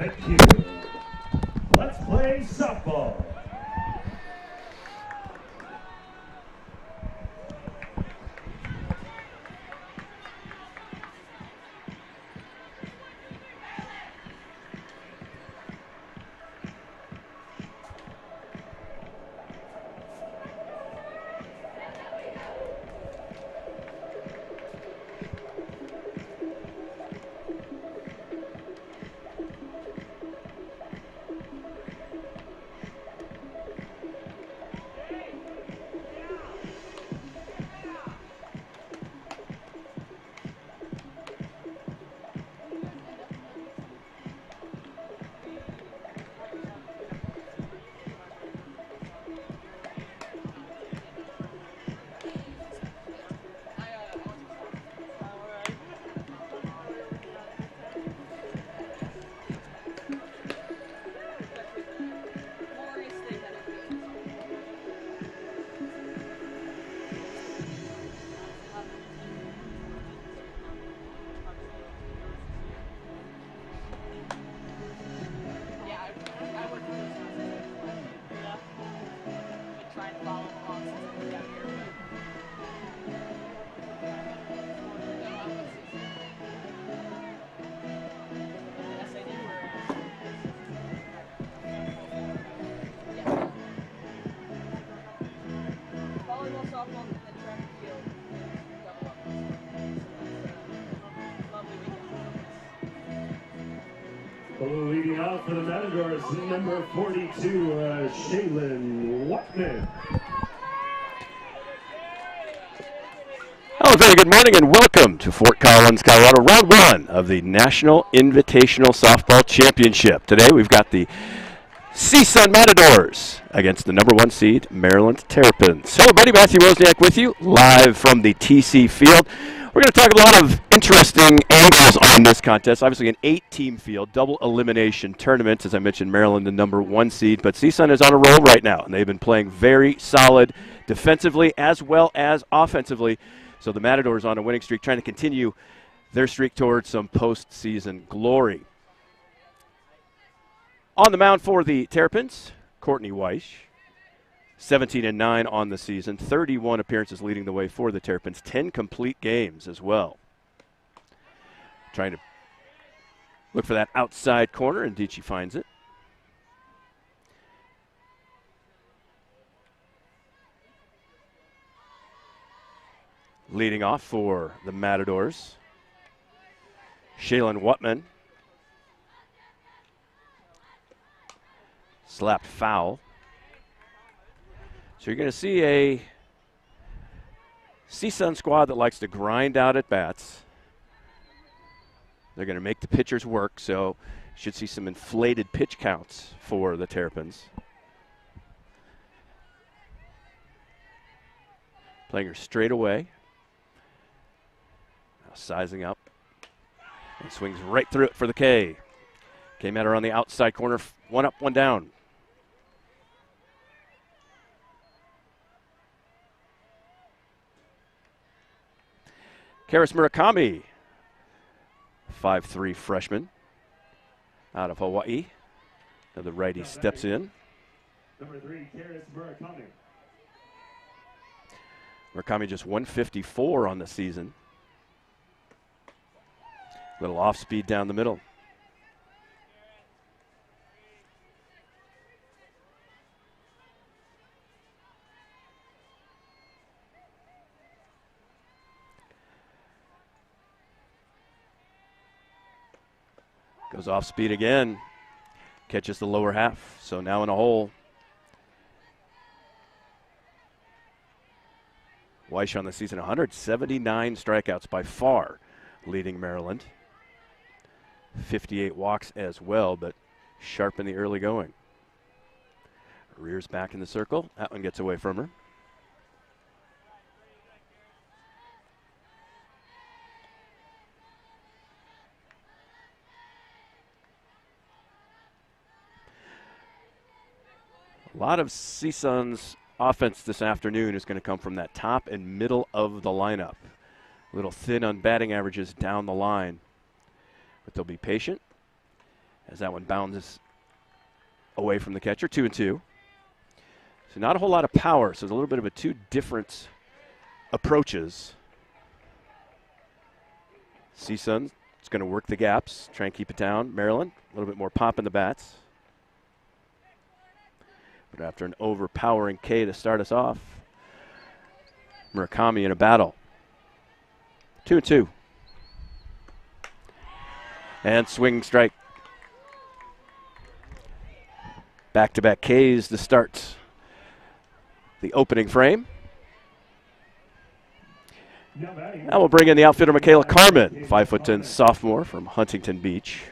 Thank you. Let's play softball. Leading off for the Matadors, number 42, Shaylin Watman. Hello, very good morning and welcome to Fort Collins, Colorado, round one of the National Invitational Softball Championship. Today we've got the CSUN Matadors against the number one seed, Maryland Terrapins. Hello, buddy, Matthew Wozniak with you, live from the TC Field. We're going to talk a lot of interesting angles on this contest. Obviously an 8-team field, double elimination tournament. As I mentioned, Maryland the number one seed, but CSUN is on a roll right now, and they've been playing very solid defensively as well as offensively. So the Matadors on a winning streak, trying to continue their streak towards some postseason glory. On the mound for the Terrapins, Courtney Weish, 17-9 on the season, 31 appearances leading the way for the Terrapins, 10 complete games as well. Trying to look for that outside corner, indeed she finds it. Leading off for the Matadors, Shaylin Watman. Slapped foul. So you're going to see a CSUN squad that likes to grind out at bats. They're going to make the pitchers work, so should see some inflated pitch counts for the Terrapins. Playing her straight away. Now sizing up. And swings right through it for the K. Came at her on the outside corner, one up, one down. Karis Murakami, 5'3" freshman out of Hawaii. Now the righty steps in. Number 3, Karis Murakami. Murakami just 154 on the season. Little off speed down the middle. Goes off speed again, catches the lower half, so now in a hole. Weish on the season, 179 strikeouts, by far leading Maryland. 58 walks as well, but sharp in the early going. Rears back in the circle, that one gets away from her. A lot of CSUN's offense this afternoon is going to come from that top and middle of the lineup. A little thin on batting averages down the line. But they'll be patient as that one bounces away from the catcher. 2-2. So not a whole lot of power, so it's a little bit of a two different approaches. CSUN is going to work the gaps, try and keep it down. Maryland, a little bit more pop in the bats. But after an overpowering K to start us off, Murakami in a battle. 2-2. And swing strike. Back-to-back Ks to start the opening frame. Now we'll bring in the outfielder Michaela Carmen, 5'10" sophomore from Huntington Beach.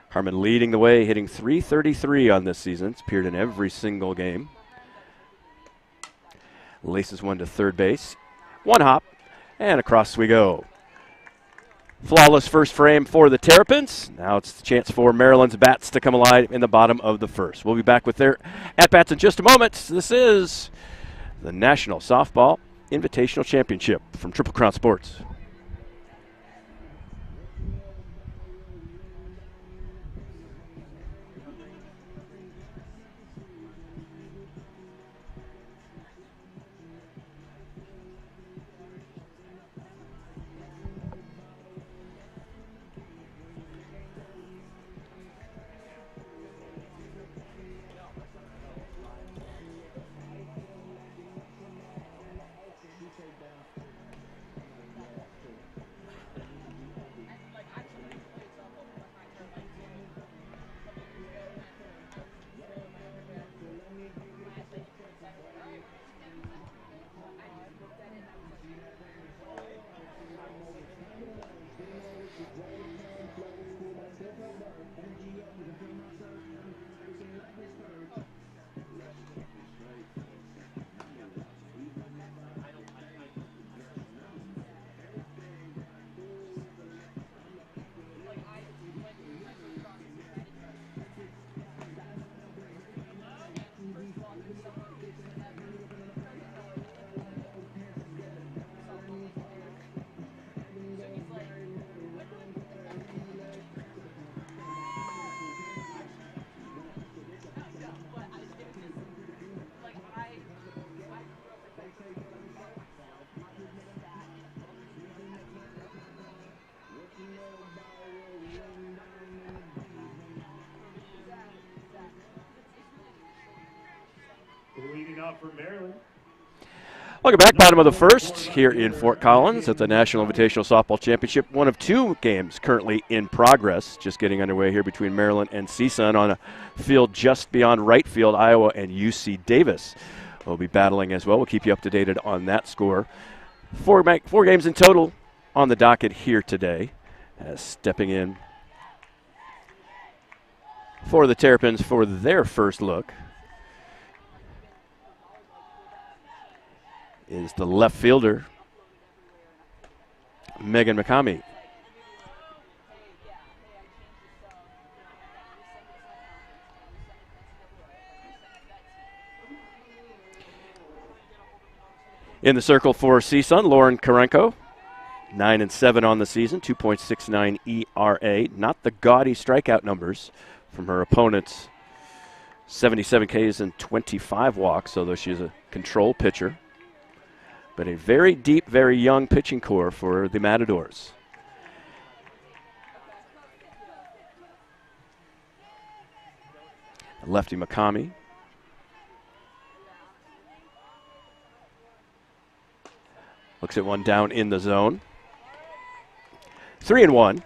Carmen leading the way, hitting .333 on this season. It's appeared in every single game. Laces one to third base. One hop, and across we go. Flawless first frame for the Terrapins. Now it's the chance for Maryland's bats to come alive in the bottom of the first. We'll be back with their at-bats in just a moment. This is the National Softball Invitational Championship from Triple Crown Sports. Leading off for Maryland. Welcome back, bottom of the first here in Fort Collins at the National Invitational Softball Championship. One of two games currently in progress, just getting underway here between Maryland and CSUN on a field just beyond right field. Iowa and UC Davis will be battling as well. We'll keep you up to date on that score. Four games in total on the docket here today. Stepping in for the Terrapins for their first look is the left fielder, Megan McCamey. In the circle for CSUN, Lauren Karenko, 9-7 on the season, 2.69 ERA. Not the gaudy strikeout numbers from her opponents, 77 Ks and 25 walks, although she's a control pitcher. But a very deep, very young pitching core for the Matadors. Lefty McCamey. Looks at one down in the zone. 3-1.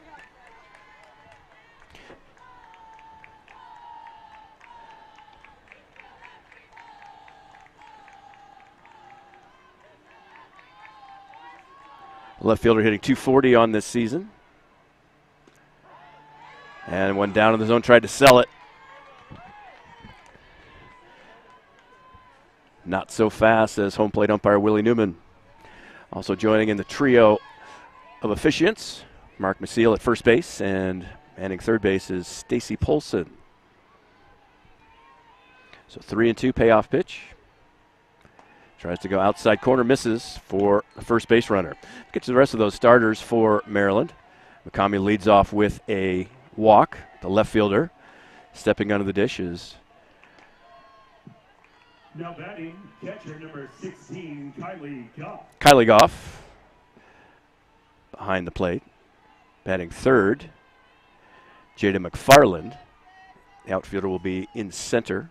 Left fielder hitting .240 on this season. And one down in the zone, tried to sell it. Not so fast as home plate umpire Willie Newman. Also joining in the trio of officiants, Mark Maciel at first base, and manning third base is Stacy Polson. So 3-2 payoff pitch. Tries to go outside corner, misses for the first base runner. Get to the rest of those starters for Maryland. McCamey leads off with a walk. The left fielder stepping under the dish is now batting, catcher number 16, Kylie Goff. Kylie Goff behind the plate. Batting third, Jada McFarland. The outfielder will be in center.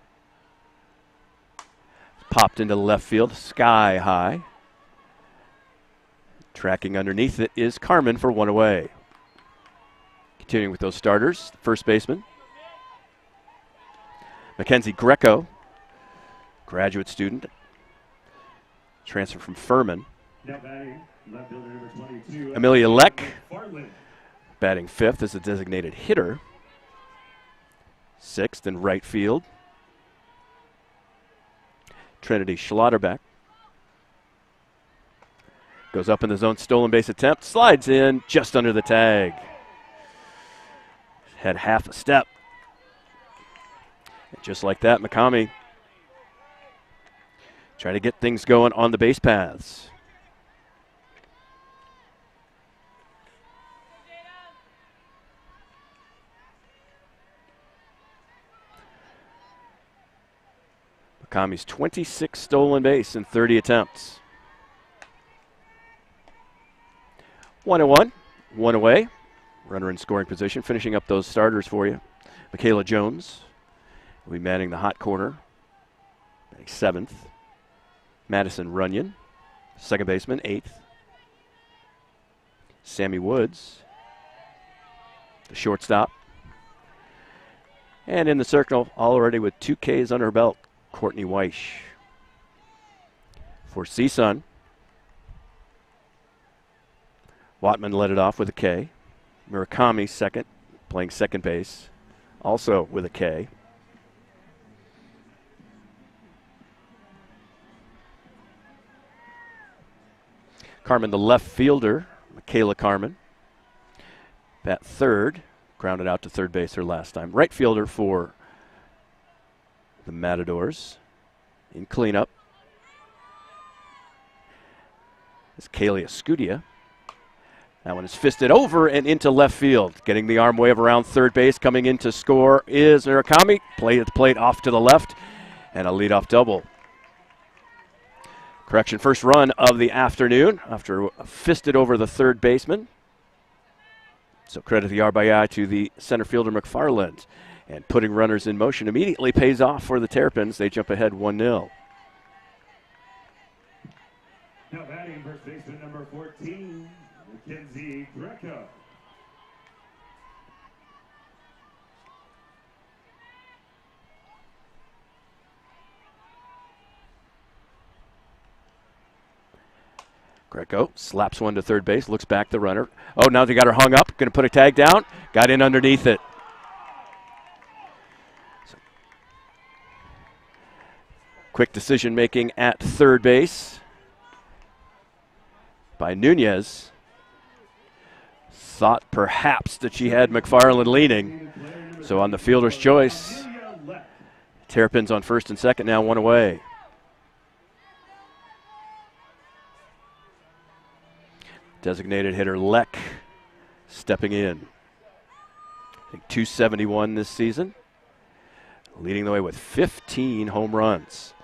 Popped into the left field, sky high. Tracking underneath it is Carmen for one away. Continuing with those starters, first baseman Mackenzie Greco, graduate student, transfer from Furman. Now batting, left fielder number 22, Amelia Leck, McFarland. batting fifth as a designated hitter. Sixth in right field, Trinity Schlotterbeck. Goes up in the zone, stolen base attempt, slides in just under the tag. Had half a step. And just like that, McCamey trying to get things going on the base paths. McCamey's 26 stolen base in 30 attempts. 1-1, one away. Runner in scoring position. Finishing up those starters for you. Michaela Jones will be manning the hot corner. Batting seventh. Madison Runyon, second baseman, eighth. Sammy Woods, the shortstop. And in the circle, already with 2 Ks under her belt, Courtney Weish. For CSUN, Watman led it off with a K. Murakami second, playing second base, also with a K. Carmen, the left fielder, Michaela Carmen. Bat third, grounded out to third base her last time. Right fielder for the Matadors in cleanup is Kaylee Escudia. That one is fisted over and into left field. Getting the arm wave around third base. Coming in to score is Murakami. Play at the plate off to the left. And a leadoff double. Correction, first run of the afternoon after fisted over the third baseman. So credit the RBI to the center fielder McFarland. And putting runners in motion immediately pays off for the Terrapins. They jump ahead 1-0. Now batting first baseman number 14, Mackenzie Greco. Greco slaps one to third base, looks back the runner. Oh, now they got her hung up. Going to put a tag down. Got in underneath it. So, quick decision making at third base by Nunez. Thought perhaps that she had McFarland leaning. So on the fielder's choice, Terrapins on first and second, now one away. Designated hitter Leck stepping in. I think 271 this season. Leading the way with 15 home runs.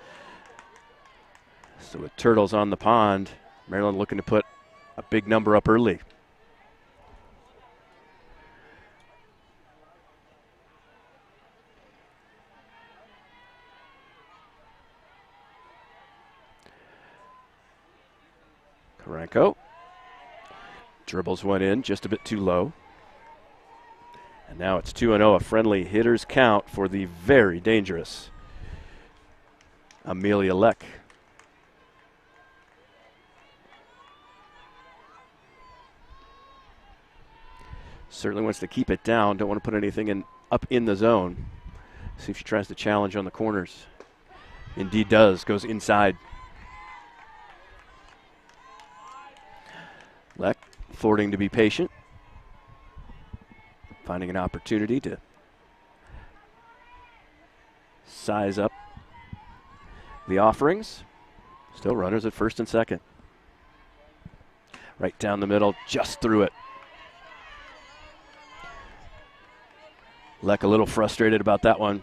So with Turtles on the pond, Maryland looking to put a big number up early. Karanko dribbles one in just a bit too low. And now it's 2-0, a friendly hitter's count for the very dangerous Amelia Leck. Certainly wants to keep it down, don't want to put anything up in the zone. See if she tries to challenge on the corners. Indeed does, goes inside. Leck affording to be patient, finding an opportunity to size up the offerings. Still runners at first and second. Right down the middle, just through it. Leck a little frustrated about that one.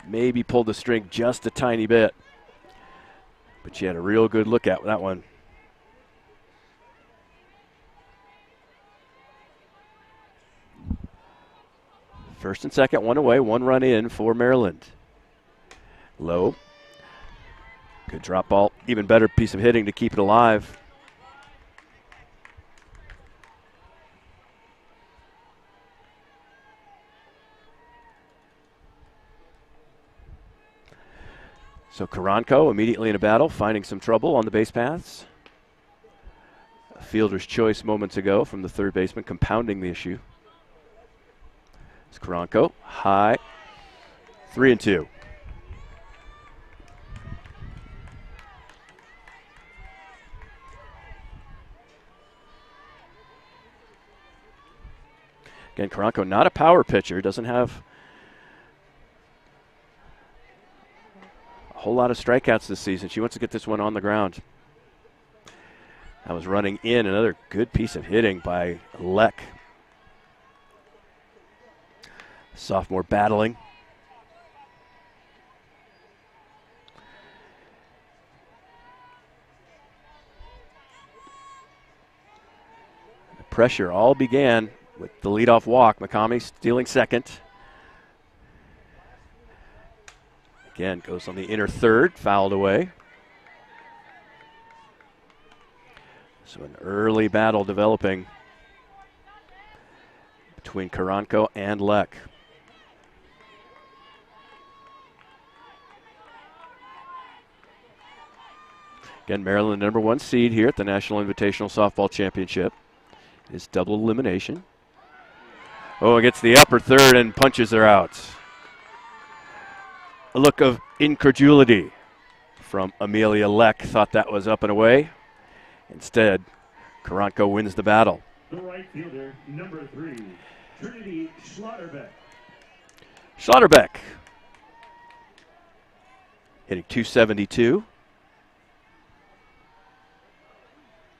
Maybe pulled the string just a tiny bit. But she had a real good look at that one. First and second, one away, one run in for Maryland. Low. Good drop ball. Even better piece of hitting to keep it alive. So Karanko immediately in a battle, finding some trouble on the base paths. A fielder's choice moments ago from the third baseman, compounding the issue. It's Karanko, high, 3-2. Again, Karanko not a power pitcher, doesn't have a whole lot of strikeouts this season. She wants to get this one on the ground. That was running in, another good piece of hitting by Leck. Sophomore battling. The pressure all began with the leadoff walk. Makami stealing second. Again, goes on the inner third, fouled away. So an early battle developing between Karanko and Leck. Again, Maryland, number one seed here at the National Invitational Softball Championship. It's double elimination. Oh, it gets the upper third and punches her out. A look of incredulity from Amelia Leck. Thought that was up and away. Instead, Karanko wins the battle. The right fielder, number 3, Trinity Schlotterbeck. Schlotterbeck hitting .272.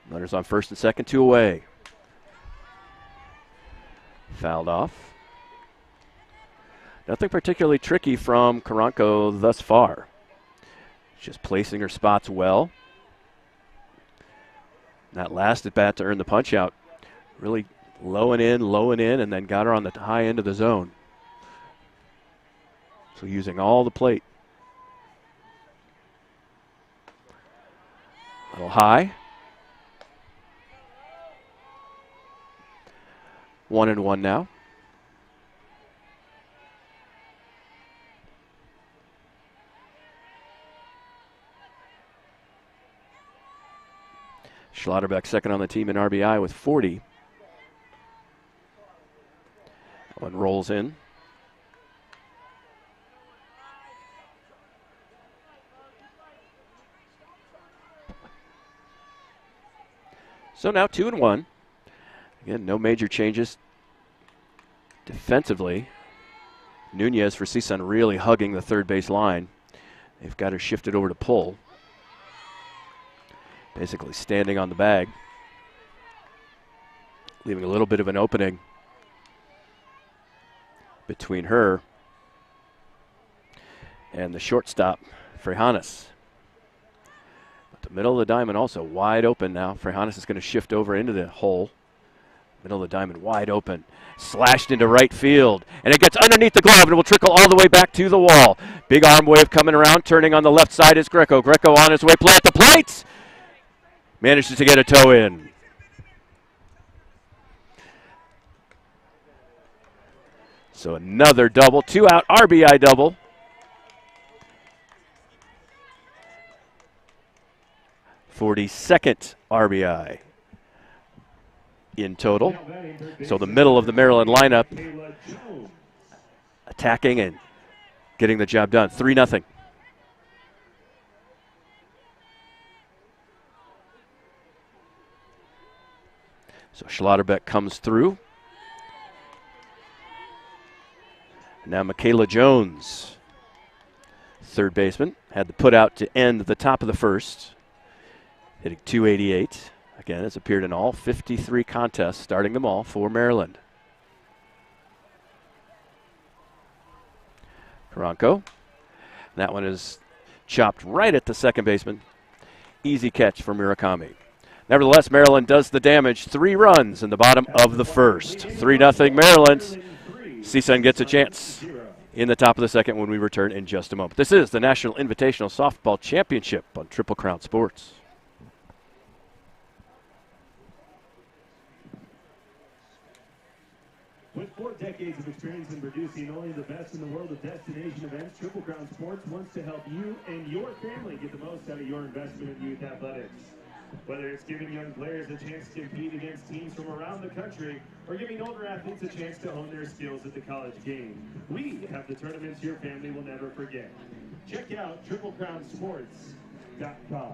Runners on first and second, 2 away. Fouled off. Nothing particularly tricky from Karanko thus far. Just placing her spots well. That last at bat to earn the punch out. Really low and in, and then got her on the high end of the zone. So using all the plate. A little high. 1-1 now. Schlotterbeck second on the team in RBI with 40. One rolls in. So now 2-1. Again, no major changes defensively. Nunez for CSUN really hugging the third base line. They've got her shifted over to pull. Basically standing on the bag, leaving a little bit of an opening between her and the shortstop, Freihanes. But the middle of the diamond also wide open now. Freihanes is going to shift over into the hole. Middle of the diamond wide open. Slashed into right field. And it gets underneath the glove and it will trickle all the way back to the wall. Big arm wave coming around. Turning on the left side is Greco. Greco on his way. Play at the plate. Manages to get a toe in. So another double. 2-out RBI double. .42nd RBI in total. So the middle of the Maryland lineup attacking and getting the job done. 3-0. So Schlotterbeck comes through. Now Michaela Jones, third baseman, had the put out to end the top of the first. hitting .288. Again, has appeared in all 53 contests, starting them all for Maryland. Karanko. That one is chopped right at the second baseman. Easy catch for Murakami. Nevertheless, Maryland does the damage. 3 runs in the bottom of the first. 3-0 Maryland. CSUN gets a chance in the top of the second when we return in just a moment. This is the National Invitational Softball Championship on Triple Crown Sports. With 4 decades of experience in producing only the best in the world of destination events, Triple Crown Sports wants to help you and your family get the most out of your investment in youth athletics. Whether it's giving young players a chance to compete against teams from around the country or giving older athletes a chance to hone their skills at the college game, we have the tournaments your family will never forget. Check out TripleCrownSports.com.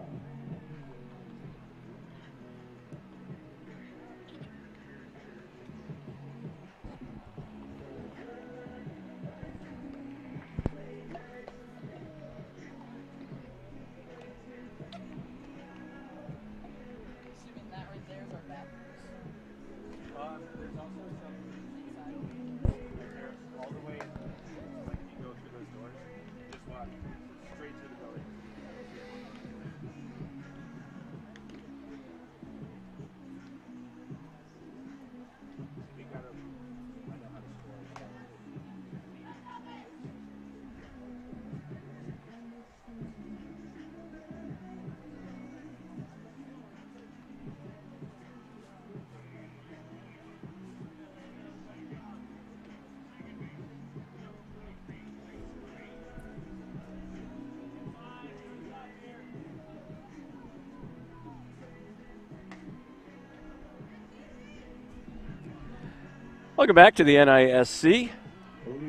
Welcome back to the NISC.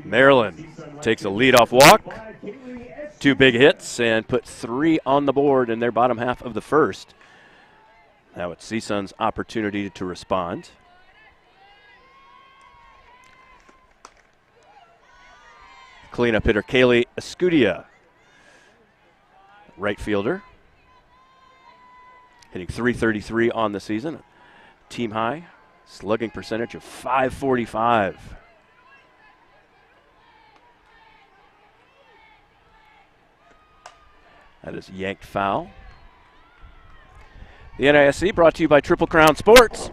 Maryland takes a leadoff walk, 2 big hits, and put 3 on the board in their bottom half of the first. Now it's CSUN's opportunity to respond. Cleanup hitter Kaylee Escudia, right fielder, hitting .333 on the season, team high. Slugging percentage of .545. That is yanked foul. The NISC brought to you by Triple Crown Sports.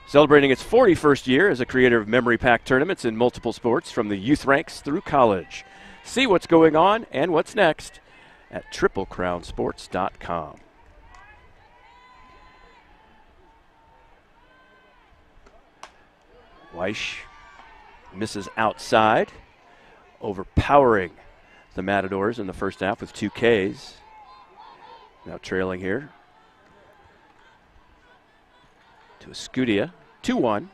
Celebrating its 41st year as a creator of memory pack tournaments in multiple sports from the youth ranks through college. See what's going on and what's next at TripleCrownSports.com. Weish misses outside, overpowering the Matadors in the first half with 2 Ks. Now trailing here to Escudia, 2-1.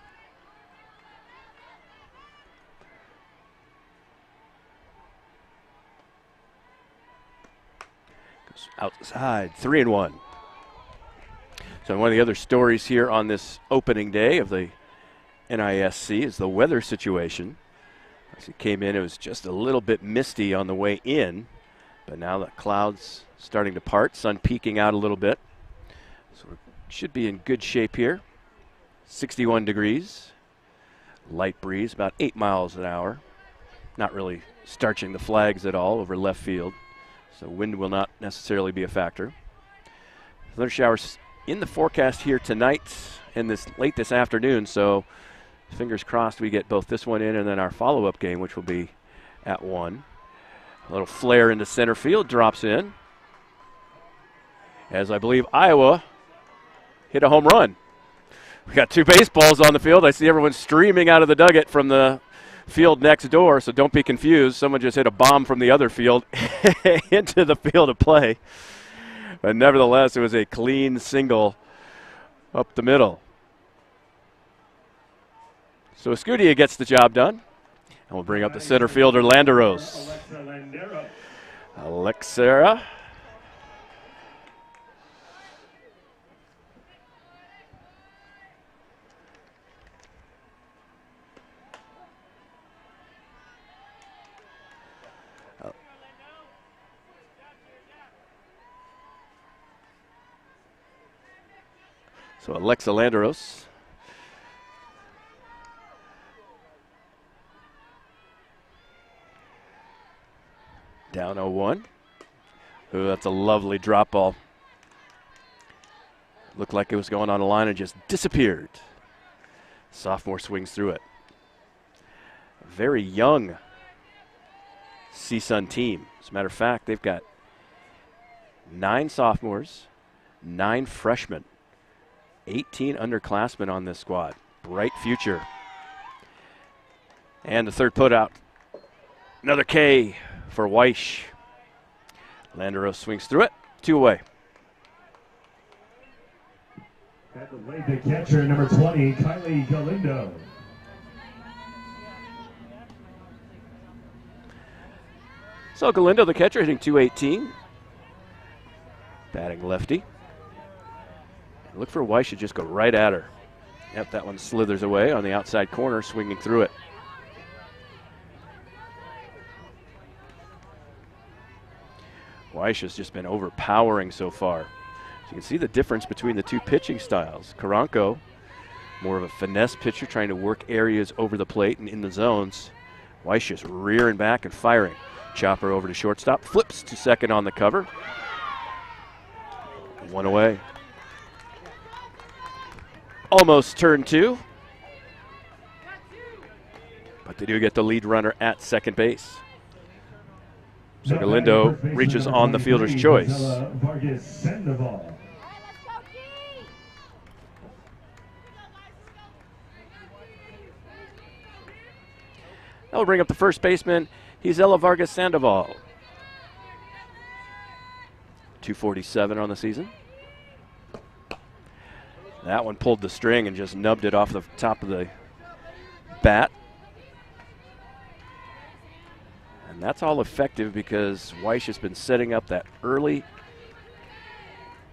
Goes outside, 3-1. So one of the other stories here on this opening day of the NISC is the weather situation. As it came in, it was just a little bit misty on the way in, but now the clouds starting to part, sun peeking out a little bit. So we should be in good shape here. 61 degrees, light breeze, about 8 miles an hour. Not really starching the flags at all over left field, so wind will not necessarily be a factor. Thunder showers in the forecast here tonight and late this afternoon, so fingers crossed we get both this one in and then our follow-up game, which will be at 1. A little flare into center field, drops in. As I believe Iowa hit a home run. We got 2 baseballs on the field. I see everyone streaming out of the dugout from the field next door, so don't be confused. Someone just hit a bomb from the other field into the field of play. But nevertheless, it was a clean single up the middle. So Escudia gets the job done. And we'll bring up the center fielder, Landeros. Alexera. So Alexa Landeros. Down 0-1. Ooh, that's a lovely drop ball. Looked like it was going on the line and just disappeared. Sophomore swings through it. Very young CSUN team. As a matter of fact, they've got 9 sophomores, 9 freshmen, 18 underclassmen on this squad. Bright future. And the third put out. Another K for Weish. Landeros swings through it. 2 away. At the plate, the catcher, number 20, Kylie Galindo. So Galindo, the catcher, hitting .218. Batting lefty. Look for Weish to just go right at her. Yep, that one slithers away on the outside corner, swinging through it. Weish has just been overpowering so far. So you can see the difference between the two pitching styles. Karanko, more of a finesse pitcher, trying to work areas over the plate and in the zones. Weish just rearing back and firing. Chopper over to shortstop, flips to second on the cover. 1 away. Almost turn 2. But they do get the lead runner at second base. So Galindo reaches on the fielder's choice. That'll bring up the first baseman. He's Ella Vargas Sandoval. 247 on the season. That one pulled the string and just nubbed it off the top of the bat. And that's all effective because Weish has been setting up that early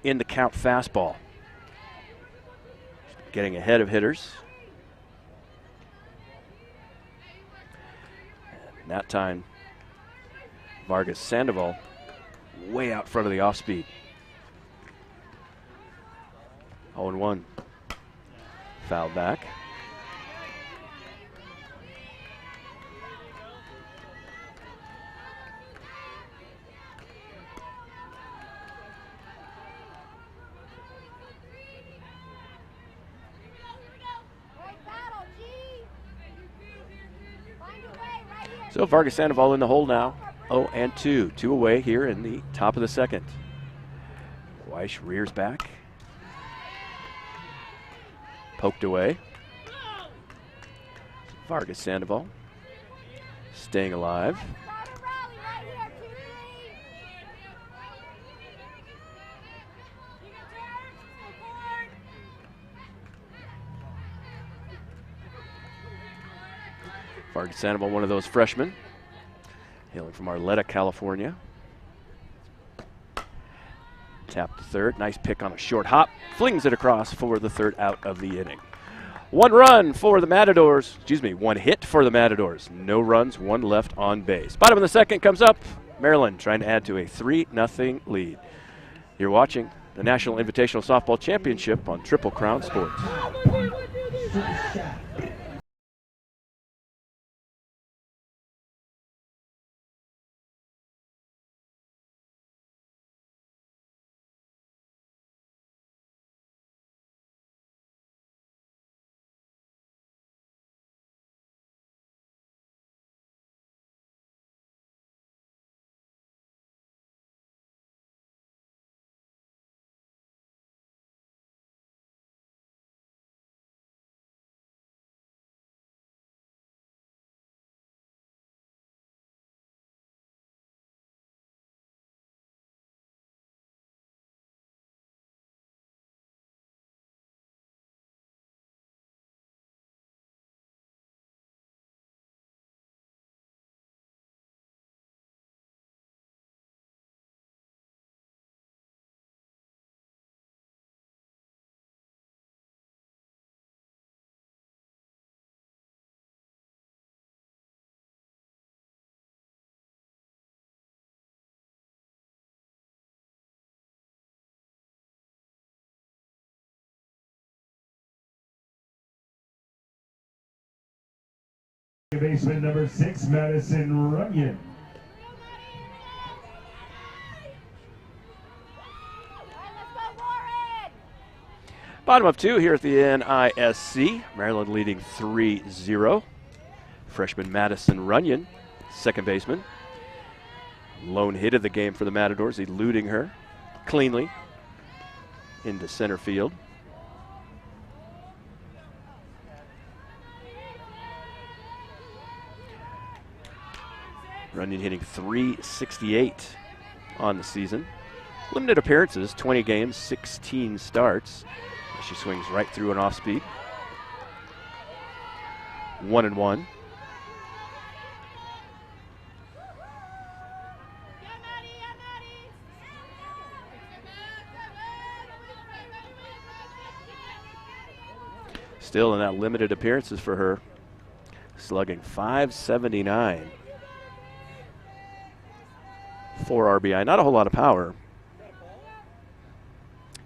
in the count fastball. Getting ahead of hitters. And that time, Vargas Sandoval way out front of the off speed. 0-1. Foul back. So Vargas Sandoval in the hole now. 0-2. 2 away here in the top of the second. Weish rears back. Poked away. Vargas Sandoval staying alive. Vargas Sandoval, one of those freshmen, hailing from Arleta, California. Tap to third, nice pick on a short hop, flings it across for the third out of the inning. 1 run for the Matadors, 1 hit for the Matadors. No runs, 1 left on base. Bottom of the second comes up, Maryland trying to add to a 3-0 lead. You're watching the National Invitational Softball Championship on Triple Crown Sports. Baseman number 6, Madison Runyon. Bottom of 2 here at the NISC. Maryland leading 3-0. Freshman Madison Runyon, second baseman. Lone hit of the game for the Matadors, eluding her cleanly into center field. Runyon hitting .368 on the season. Limited appearances, 20 games, 16 starts. She swings right through an off speed. 1-1. Still in that limited appearances for her, slugging .579. 4 RBI, not a whole lot of power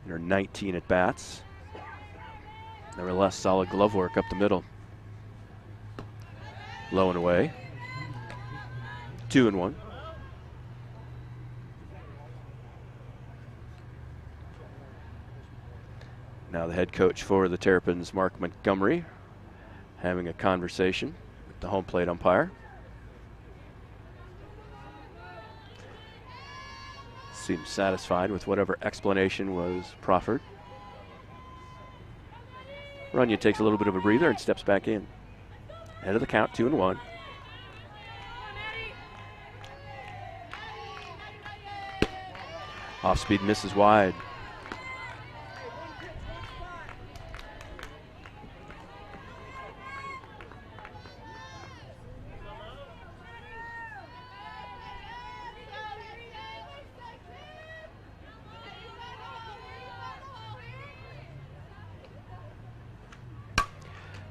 in her 19 at bats. Nevertheless, solid glove work up the middle. Low and away. 2-1. Now the head coach for the Terrapins, Mark Montgomery, having a conversation with the home plate umpire. Seems satisfied with whatever explanation was proffered. Runyon takes a little bit of a breather and steps back in. Head of the count, 2-1. Off speed misses wide.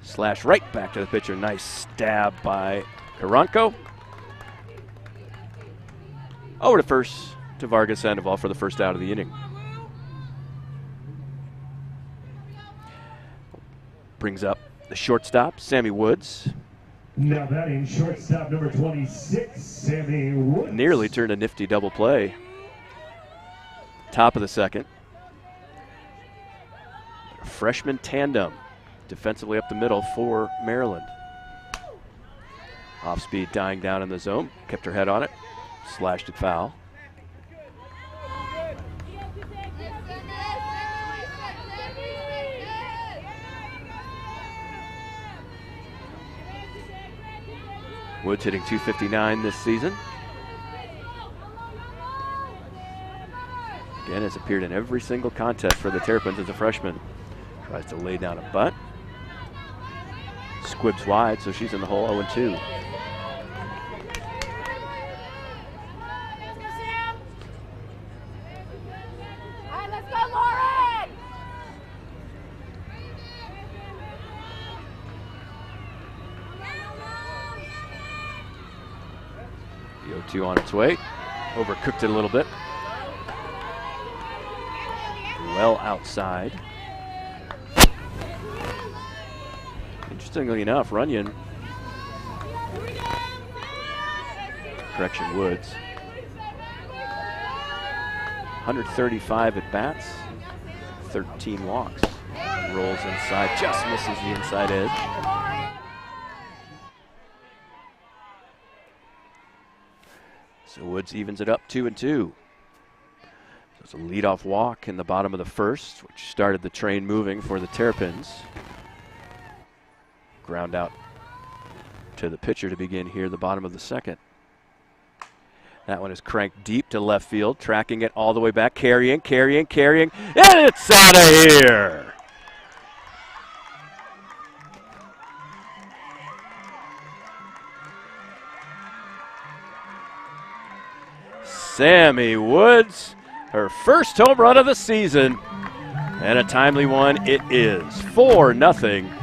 Slash right back to the pitcher. Nice stab by Karanko. Over to first to Vargas Sandoval for the first out of the inning. Brings up the shortstop, Sammy Woods. Now batting shortstop number 26, Sammy Woods. Nearly turned a nifty double play. Top of the second. A freshman tandem. Defensively up the middle for Maryland. Off speed dying down in the zone. Kept her head on it. Slashed it foul. Woods hitting .259 this season. Again, has appeared in every single contest for the Terrapins as a freshman. Tries to lay down a butt. Squibs wide, so she's in the hole, 0-2. The 0-2 on its way. Overcooked it a little bit. Well outside. Interestingly enough, Runyon, correction, Woods, 135 at bats, 13 walks. Rolls inside, just misses the inside edge. So Woods evens it up 2-2. So it's a leadoff walk in the bottom of the first, which started the train moving for the Terrapins. Ground out to the pitcher to begin here, the bottom of the second. That one is cranked deep to left field, tracking it all the way back, carrying, and it's out of here. Sammy Woods, her first home run of the season, and a timely one it is. 4-0.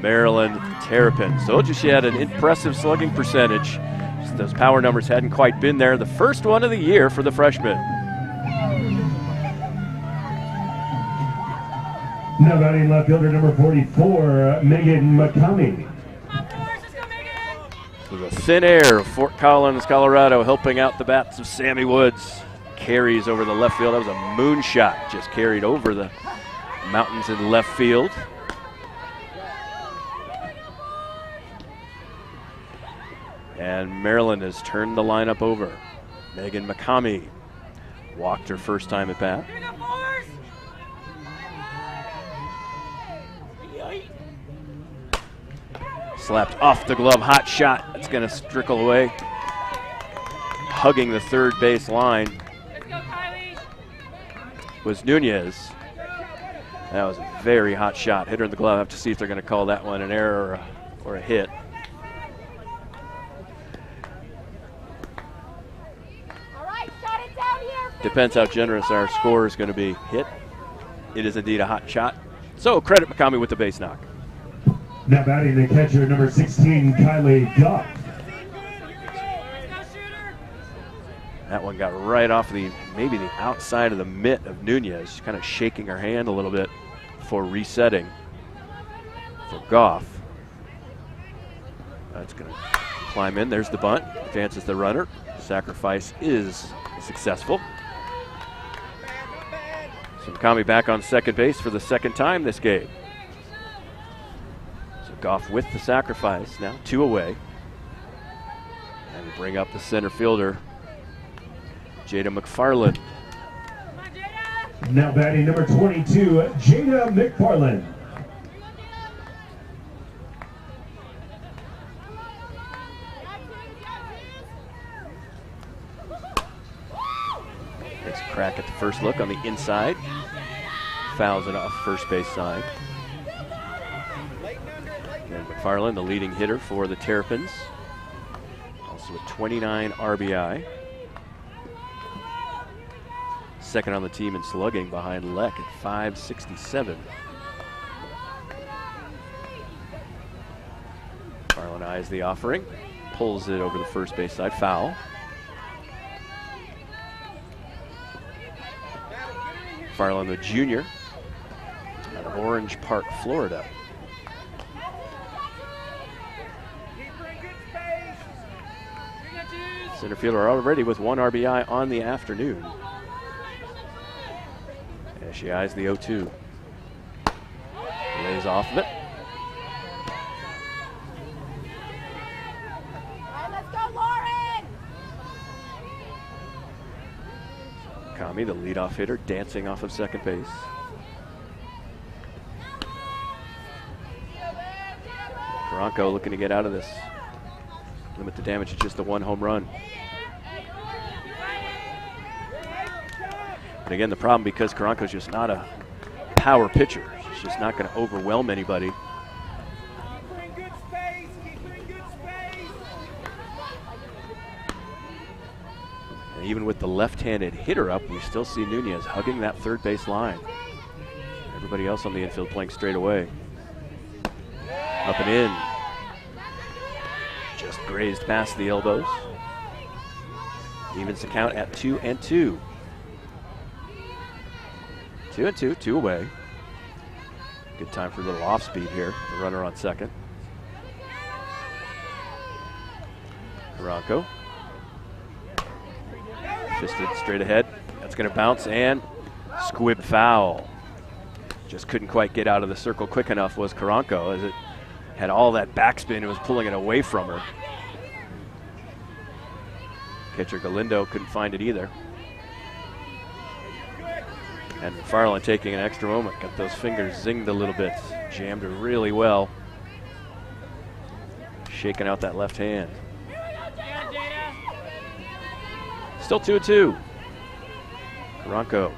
Maryland Terrapins. Told you she had an impressive slugging percentage. Just those power numbers hadn't quite been there. The first one of the year for the freshman. Now batting left fielder number 44, Megan McCumming. So the thin air of Fort Collins, Colorado, helping out the bats of Sammy Woods. Carries over the left field. That was a moonshot, just carried over the mountains in left field. And Maryland has turned the lineup over. Megan McCamey walked her first time at bat. Slapped off the glove, hot shot. It's going to trickle away. Hugging the third base line was Nunez. That was a very hot shot. Hit her in the glove. I have to see if they're going to call that one an error or a hit. Depends how generous our score is going to be. Hit. It is indeed a hot shot. So credit McCamey with the base knock. Now batting the catcher, number 16, Kylie Goff. That one got right off maybe the outside of the mitt of Nunez. She's kind of shaking her hand a little bit before resetting for Goff. That's going to climb in. There's the bunt. Advances the runner. Sacrifice is successful. So McCamey back on second base for the second time this game. So Goff with the sacrifice, now 2 away. And we bring up the center fielder, Jada McFarland. Now batting number 22, Jada McFarland. Takes a crack at the first look on the inside. Fouls it off first base side. And McFarland, the leading hitter for the Terrapins. Also with 29 RBI. Second on the team in slugging behind Leck at 567. McFarland eyes the offering. Pulls it over the first base side. Foul. McFarland, the junior, out of Orange Park, Florida. Center fielder already with 1 RBI on the afternoon. As she eyes the 0-2. Lays off of it. Kami, the leadoff hitter, dancing off of second base. Karanko looking to get out of this. Limit the damage to just the 1 home run. But again, the problem, because Karanko's just not a power pitcher, she's just not going to overwhelm anybody. And even with the left-handed hitter up, we still see Nunez hugging that third base line. Everybody else on the infield playing straight away. Up and in. Just grazed past the elbows. Evens the count at 2-2. 2-2, 2 away. Good time for a little off speed here. The runner on second. Karanko. Fisted straight ahead. That's going to bounce and squib foul. Just couldn't quite get out of the circle quick enough was Karanko, as it had all that backspin. It was pulling it away from her. Catcher Galindo couldn't find it either. And McFarland taking an extra moment, got those fingers zinged a little bit, jammed her really well. Shaking out that left hand. Still 2-2. Karanko.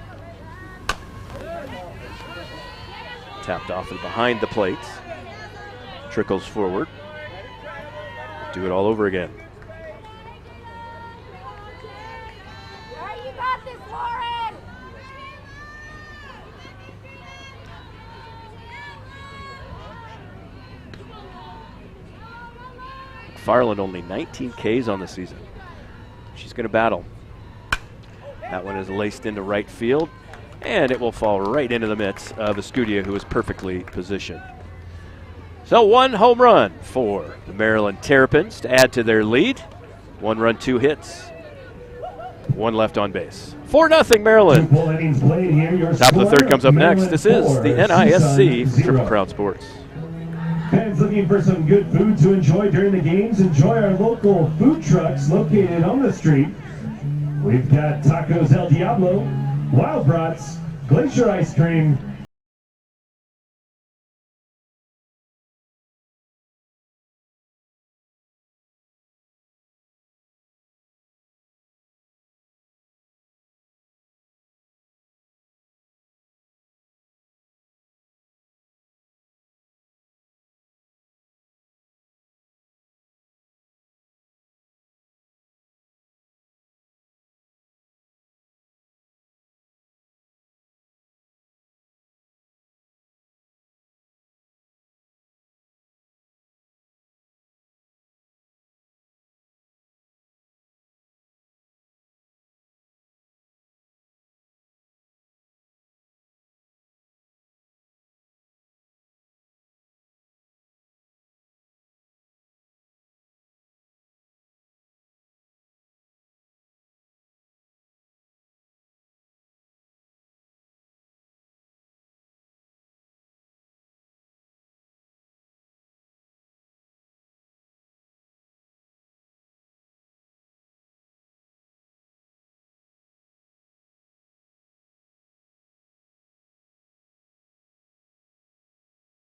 Tapped off and behind the plate. Trickles forward. Do it all over again. McFarland only 19 Ks on the season. She's going to battle. That one is laced into right field, and it will fall right into the mitts of Escudia, who is perfectly positioned. So 1 home run for the Maryland Terrapins to add to their lead. 1 run, 2 hits. 1 left on base. 4-0 Maryland. Top of the third comes up next. This is the NISC from Triple Crown Sports. Fans looking for some good food to enjoy during the games, enjoy our local food trucks located on the street. We've got Tacos El Diablo, Wild Brats, Glacier Ice Cream,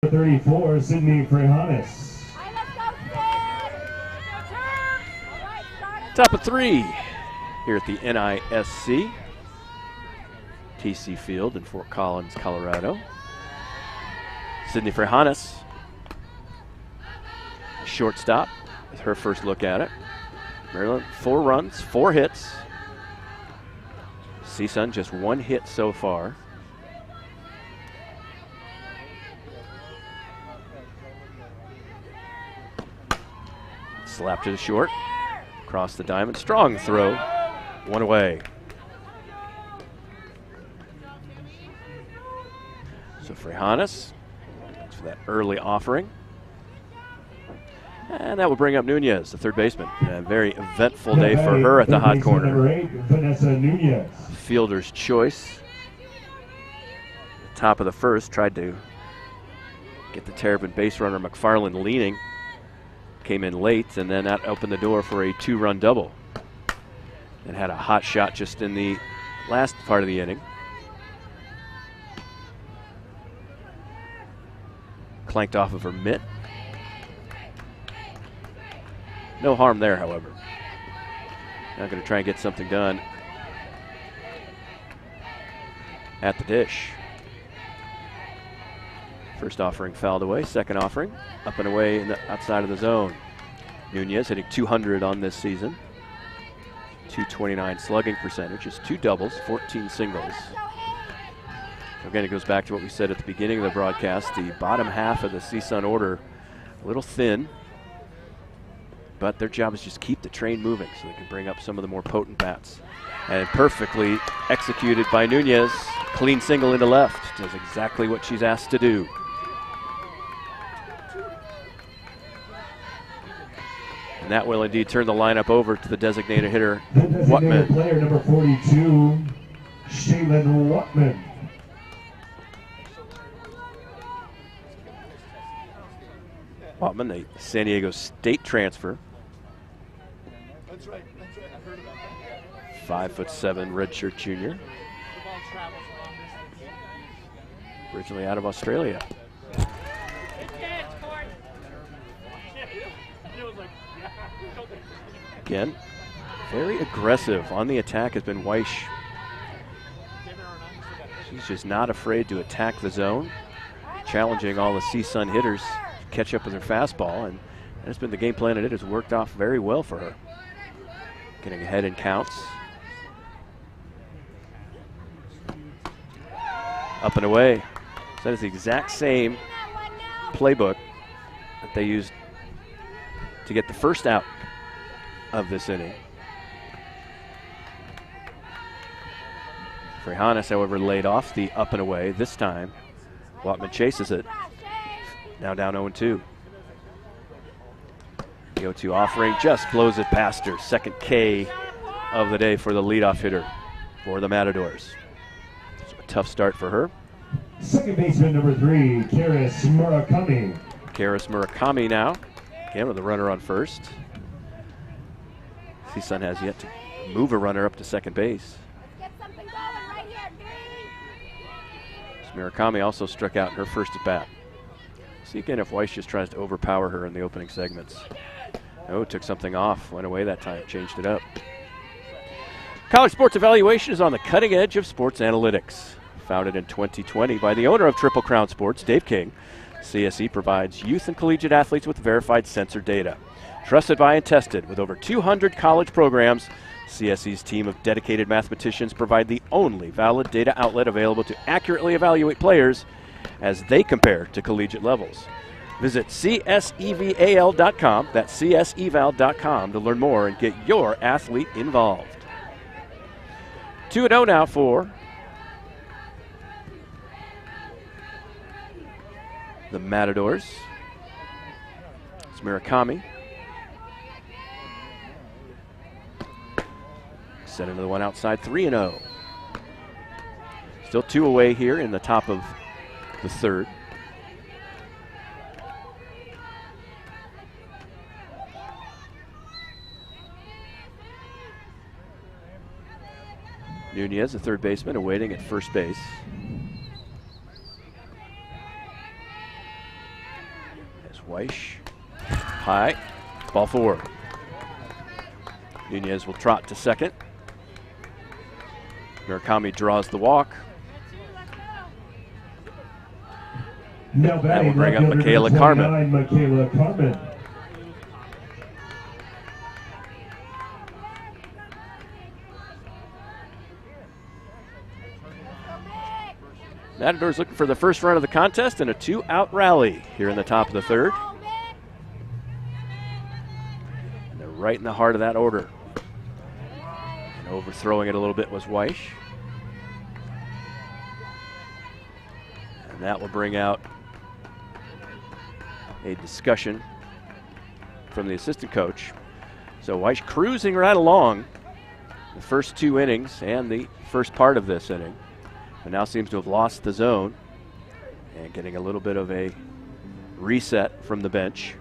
#34, Sydney Frejanes. Top of 3 here at the NISC. TC Field in Fort Collins, Colorado. Sydney Frejanes, shortstop, with her first look at it. Maryland, 4 runs, 4 hits. CSUN just 1 hit so far. Slap to the short, across the diamond, strong throw, 1 away. So Frejanes, thanks for that early offering. And that will bring up Nunez, the third baseman. A very eventful day for her at the hot corner. Fielder's choice. Top of the first, tried to get the Terrapin base runner McFarland leaning. Came in late, and then that opened the door for a 2-run double. And had a hot shot just in the last part of the inning. Clanked off of her mitt. No harm there, however. Now going to try and get something done at the dish. First offering fouled away, second offering up and away in the outside of the zone. Nunez hitting 200 on this season. 229 slugging percentage, just 2 doubles, 14 singles. Again, it goes back to what we said at the beginning of the broadcast. The bottom half of the CSUN order, a little thin, but their job is just keep the train moving so they can bring up some of the more potent bats. And perfectly executed by Nunez. Clean single into left. Does exactly what she's asked to do. And that will indeed turn the lineup over to the designated hitter, Whatman. Player number 42, Shaylin Whatman. Whatman, a San Diego State transfer. That's right. I heard about that. 5'7" redshirt junior. Originally out of Australia. Again, very aggressive on the attack has been Weish. She's just not afraid to attack the zone, challenging all the CSUN hitters to catch up with her fastball, and that's been the game plan, and it has worked off very well for her. Getting ahead in counts. Up and away. So that is the exact same playbook that they used to get the first out of this inning. Frejanes, however, laid off the up and away this time. Whatman chases it. Now down 0-2. go-to offering, just blows it past her. Second K of the day for the leadoff hitter for the Matadors. So a tough start for her. Second baseman number 3, Karis Murakami. Karis Murakami now, again with a runner on first. CSUN has yet to move a runner up to second base. Murakami also struck out in her first at bat. See again if Weiss just tries to overpower her in the opening segments. Oh, took something off, went away that time, changed it up. College Sports Evaluation is on the cutting edge of sports analytics. Founded in 2020 by the owner of Triple Crown Sports, Dave King, CSE provides youth and collegiate athletes with verified sensor data. Trusted by and tested with over 200 college programs, CSE's team of dedicated mathematicians provide the only valid data outlet available to accurately evaluate players as they compare to collegiate levels. Visit CSEVAL.com, that's CSEVAL.com, to learn more and get your athlete involved. 2-0 now for the Matadors. It's Murakami. Set into the one outside, 3-0. Still 2 away here in the top of the third. Nunez, the third baseman, awaiting at first base. As Weiss, high, ball 4. Nunez will trot to second. Murakami draws the walk. Now That will bring up Michaela Carmen. Michaela Carmen. Matadors looking for the first run of the contest and a 2-out rally here in the top of the third. And they're right in the heart of that order. And overthrowing it a little bit was Weiss. And that will bring out a discussion from the assistant coach. So Weiss cruising right along the first 2 innings and the first part of this inning. But now seems to have lost the zone and getting a little bit of a reset from the bench.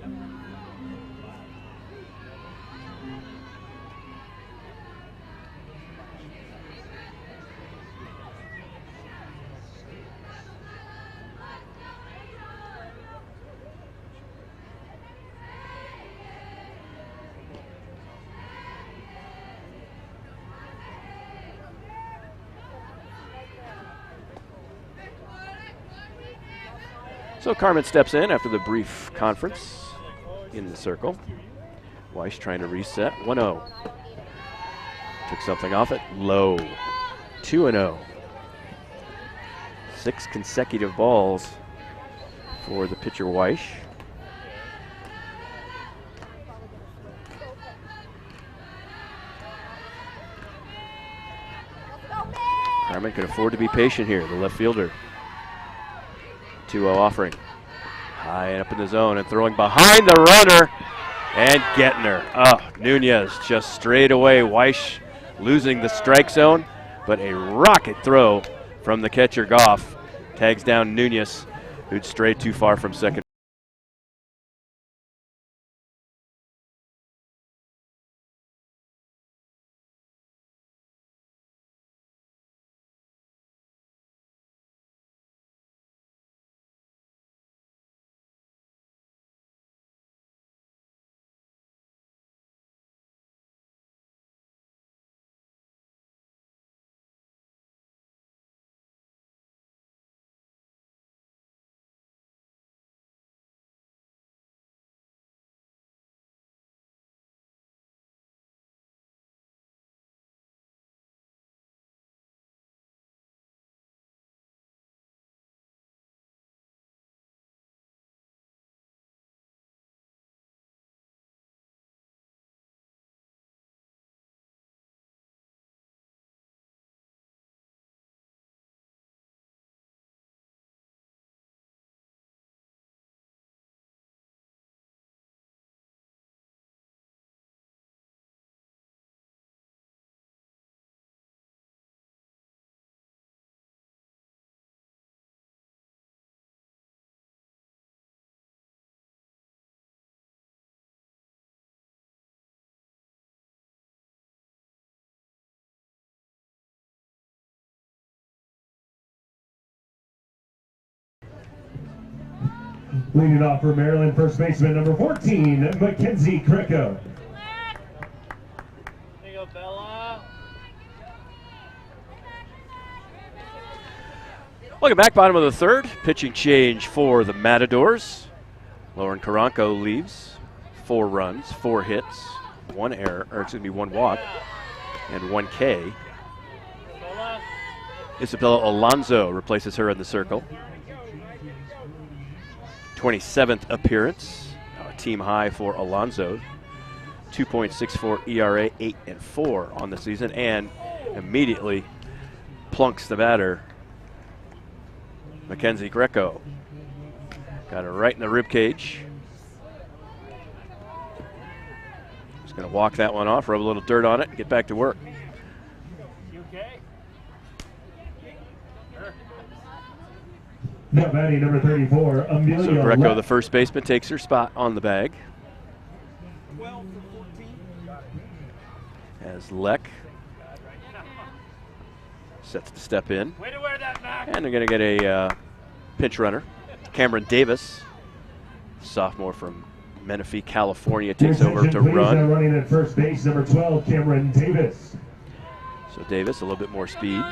So Carmen steps in after the brief conference in the circle. Weiss trying to reset, 1-0. Took something off it, low, 2-0. 6 consecutive balls for the pitcher Weiss. Carmen can afford to be patient here, the left fielder. 2-0 offering. High and up in the zone and throwing behind the runner and getting her. Oh, Nunez just straight away. Weiss losing the strike zone, but a rocket throw from the catcher Goff tags down Nunez, who'd strayed too far from second. Leading off for Maryland, first baseman number 14, Mackenzie Greco. There you go, Bella. Welcome back, bottom of the third. Pitching change for the Matadors. Lauren Karanko leaves. 4 runs, 4 hits, 1 error, or excuse me, 1 walk, and 1 K. Isabella Alonso replaces her in the circle. 27th appearance, a team high for Alonso. 2.64 ERA, 8-4 on the season, and immediately plunks the batter, Mackenzie Greco. Got her right in the rib cage. Just going to walk that one off, rub a little dirt on it, and get back to work. Now batting number 34, Amelia. So Greco, the first baseman, takes her spot on the bag. As Leck sets the step in. And they're going to get a pinch runner. Cameron Davis, sophomore from Menifee, California, takes over to run. Now running at first base, number 12, Cameron Davis. So Davis, a little bit more speed.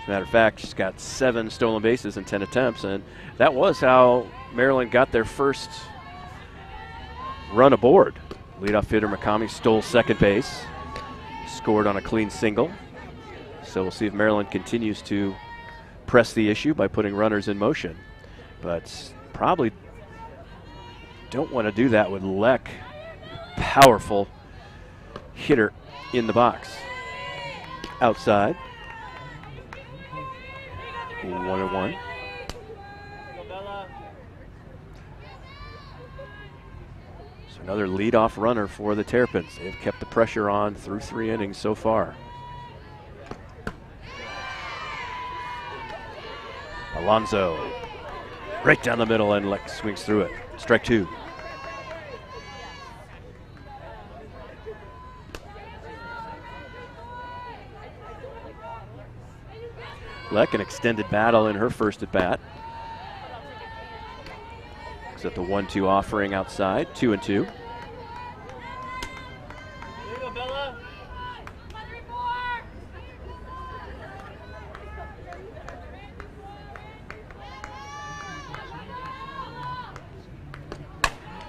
As a matter of fact, she's got 7 stolen bases in 10 attempts, and that was how Maryland got their first run aboard. Leadoff hitter McCamey stole second base, scored on a clean single. So we'll see if Maryland continues to press the issue by putting runners in motion. But probably don't want to do that with Leck, powerful hitter in the box. Outside. 1-1. So another leadoff runner for the Terrapins. They've kept the pressure on through 3 innings so far. Alonso right down the middle, and Leck swings through it. Strike 2. Leck, an extended battle in her first at bat. Looks at the 1-2 offering outside, 2-2.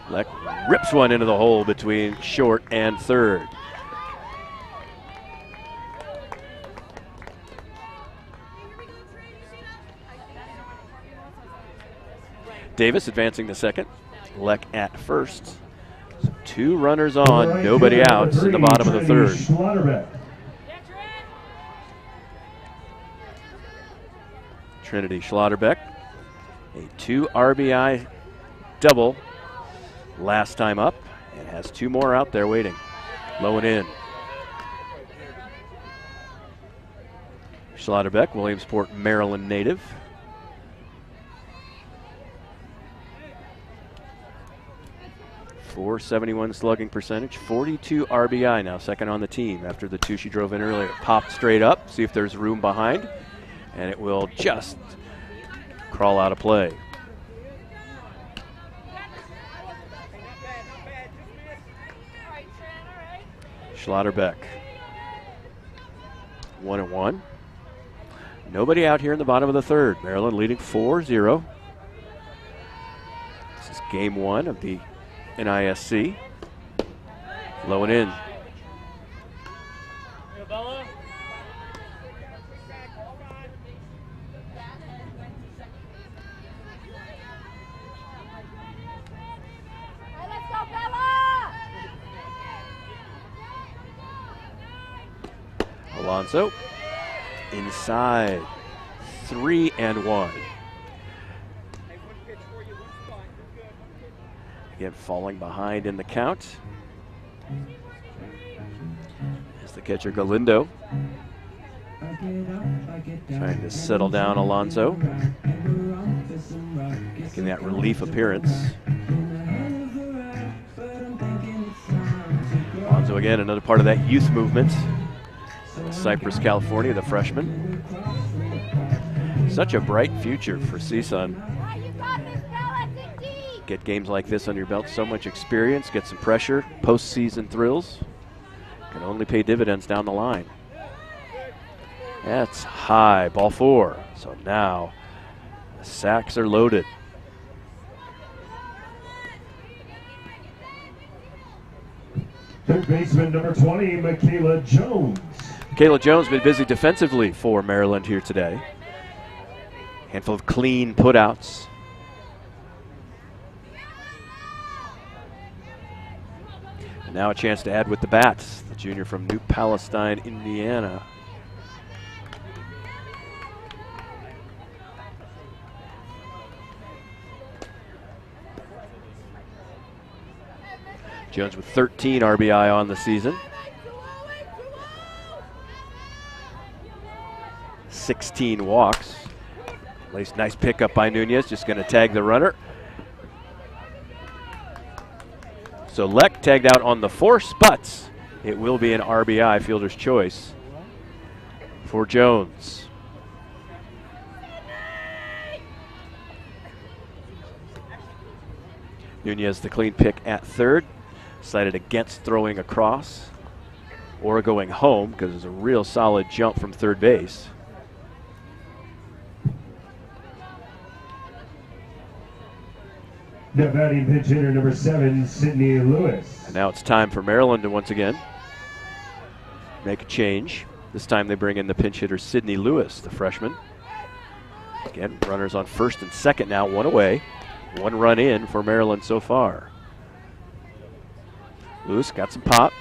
Leck rips one into the hole between short and third. Davis advancing to second. Leck at first. So 2 runners on, nobody out in the bottom of the third. Trinity Schlotterbeck, a 2 RBI double last time up, and has 2 more out there waiting. Low and in. Schlotterbeck, Williamsport, Maryland native. .471 slugging percentage, 42 RBI now, second on the team after the 2 she drove in earlier. Popped straight up, see if there's room behind, and it will just crawl out of play. Schlotterbeck, 1-1. Nobody out here in the bottom of the third. Maryland leading 4-0. This is game 1 of the NISC. Low and in. Alonso inside, 3-1. Again, falling behind in the count is the catcher Galindo. Trying to settle down Alonso, making that relief appearance. Alonso again, another part of that youth movement. Cypress, California, the freshman. Such a bright future for CSUN. Get games like this under your belt, so much experience, get some pressure, postseason thrills. Can only pay dividends down the line. That's high, ball 4. So now the sacks are loaded. Third baseman number 20, Michaela Jones. Michaela Jones been busy defensively for Maryland here today. Handful of clean putouts. And now a chance to add with the bats. The junior from New Palestine, Indiana. Jones with 13 RBI on the season. 16 walks. At least nice pickup by Nunez, just going to tag the runner. So Leck tagged out on the force, but it will be an RBI, fielder's choice for Jones. Nunez the clean pick at third. Decided against throwing across or going home because it's a real solid jump from third base. Now batting pinch hitter number 7, Sydney Lewis. And now it's time for Maryland to once again make a change. This time they bring in the pinch hitter Sydney Lewis, the freshman. Again, runners on first and second now, one away. 1 run in for Maryland so far. Lewis got some pop.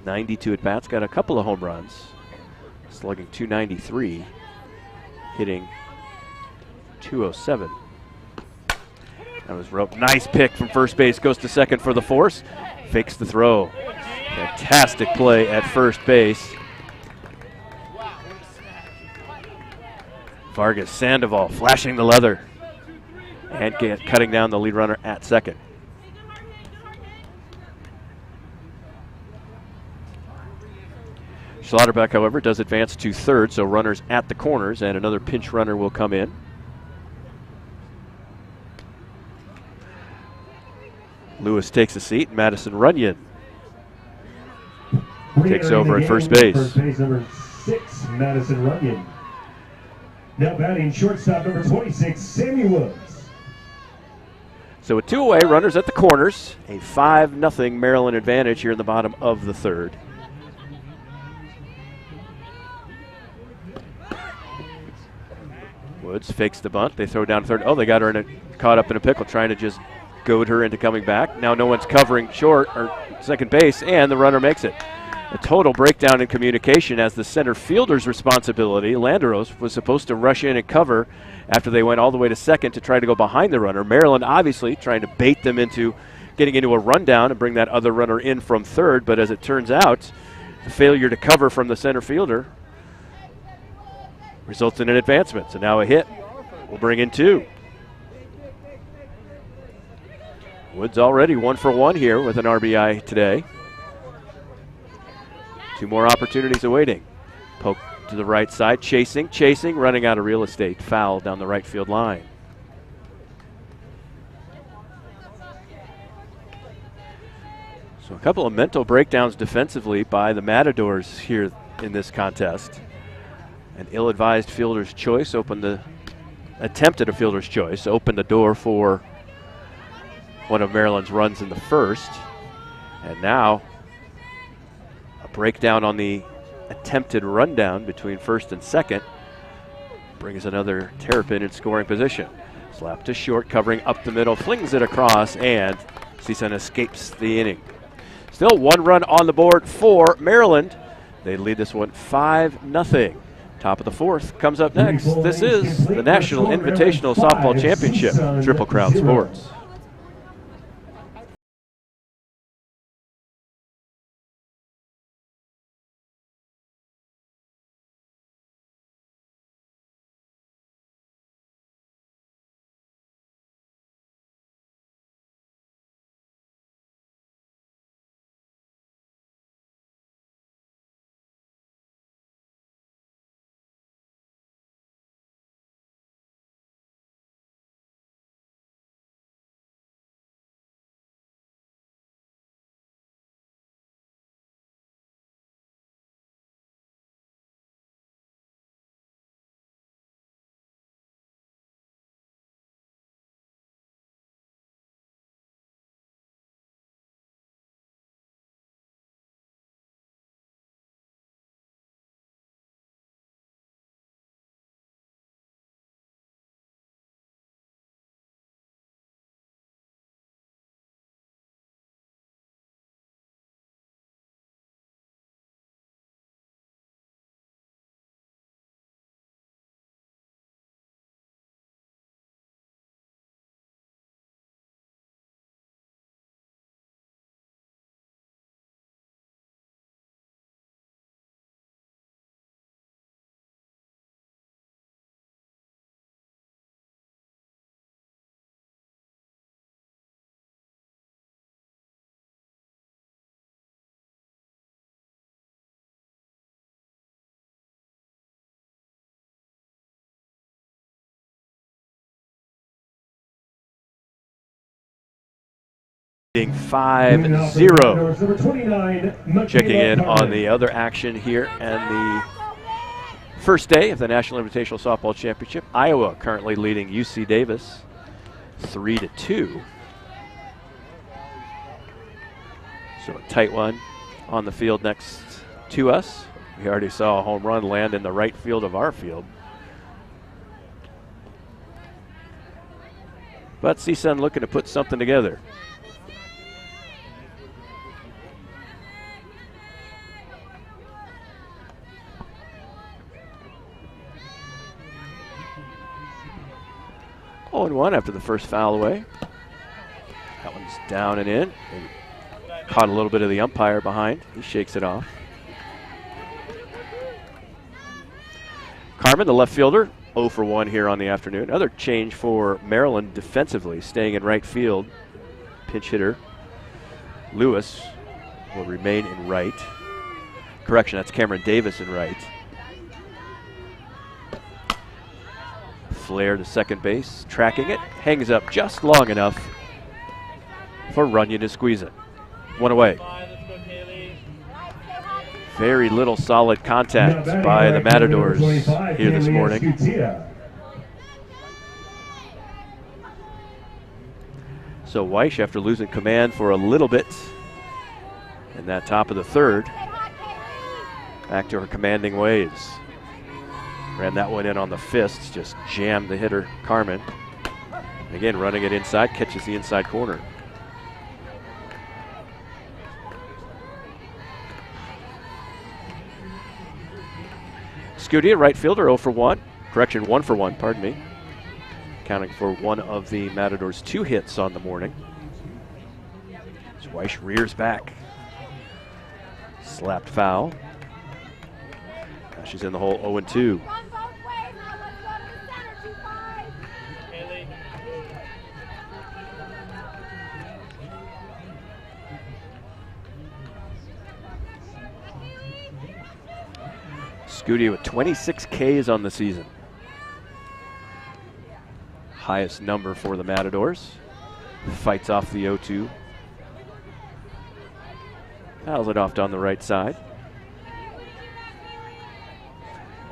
92 at bats, got a couple of home runs. Slugging .293, hitting .207. That was rope. Nice pick from first base. Goes to second for the force. Fakes the throw. Fantastic play at first base. Vargas Sandoval flashing the leather and cutting down the lead runner at second. Schlotterbeck, however, does advance to third, so runners at the corners, and another pinch runner will come in. Lewis takes a seat. Madison Runyon takes over at first base. First base number 6, Madison Runyon. Now batting shortstop number 26, Sammy Woods. So with 2 away, runners at the corners. A 5-0 Maryland advantage here in the bottom of the third. Woods fakes the bunt. They throw down third. Oh, they got her caught up in a pickle, trying to just goad her into coming back. Now no one's covering short or second base, and the runner makes it. A total breakdown in communication as the center fielder's responsibility. Landeros was supposed to rush in and cover after they went all the way to second to try to go behind the runner. Maryland obviously trying to bait them into getting into a rundown and bring that other runner in from third, but as it turns out, the failure to cover from the center fielder results in an advancement. So now a hit will bring in 2. Woods already 1 for 1 here with an RBI today. 2 more opportunities awaiting. Poke to the right side, chasing, running out of real estate. Foul down the right field line. So a couple of mental breakdowns defensively by the Matadors here in this contest. An ill-advised fielder's choice attempted a fielder's choice, opened the door for one of Maryland's runs in the first. And now a breakdown on the attempted rundown between first and second brings another Terrapin in scoring position. Slap to short, covering up the middle, flings it across, and CSUN escapes the inning. Still 1 run on the board for Maryland. They lead this one 5-0. Top of the fourth comes up next. This is the National Invitational Softball Championship, Triple Crown Sports. 5-0. Checking in on the other action here and the first day of the National Invitational Softball Championship. Iowa currently leading UC Davis 3-2. So a tight one on the field next to us. We already saw a home run land in the right field of our field. But CSUN looking to put something together. Oh, and 1 after the first foul away. That one's down and in. And caught a little bit of the umpire behind. He shakes it off. Carmen, the left fielder, 0 for 1 here on the afternoon. Another change for Maryland defensively, staying in right field. Pinch hitter Lewis will remain in right. Correction, that's Cameron Davis in right. Flair to second base, tracking it, hangs up just long enough for Runyon to squeeze it. 1 away. Very little solid contact by the Matadors here this morning. So Weish, after losing command for a little bit in that top of the third, back to her commanding ways. Ran that one in on the fists, just jammed the hitter, Carmen. Again, running it inside, catches the inside corner. Scudia, right fielder, 0 for 1. Correction, 1 for 1, pardon me. Counting for one of the Matadors' 2 hits on the morning. Weish rears back. Slapped foul. Now she's in the hole 0-2. Scudia with 26 Ks on the season. Highest number for the Matadors. Fights off the 0-2. Fouls it off down the right side.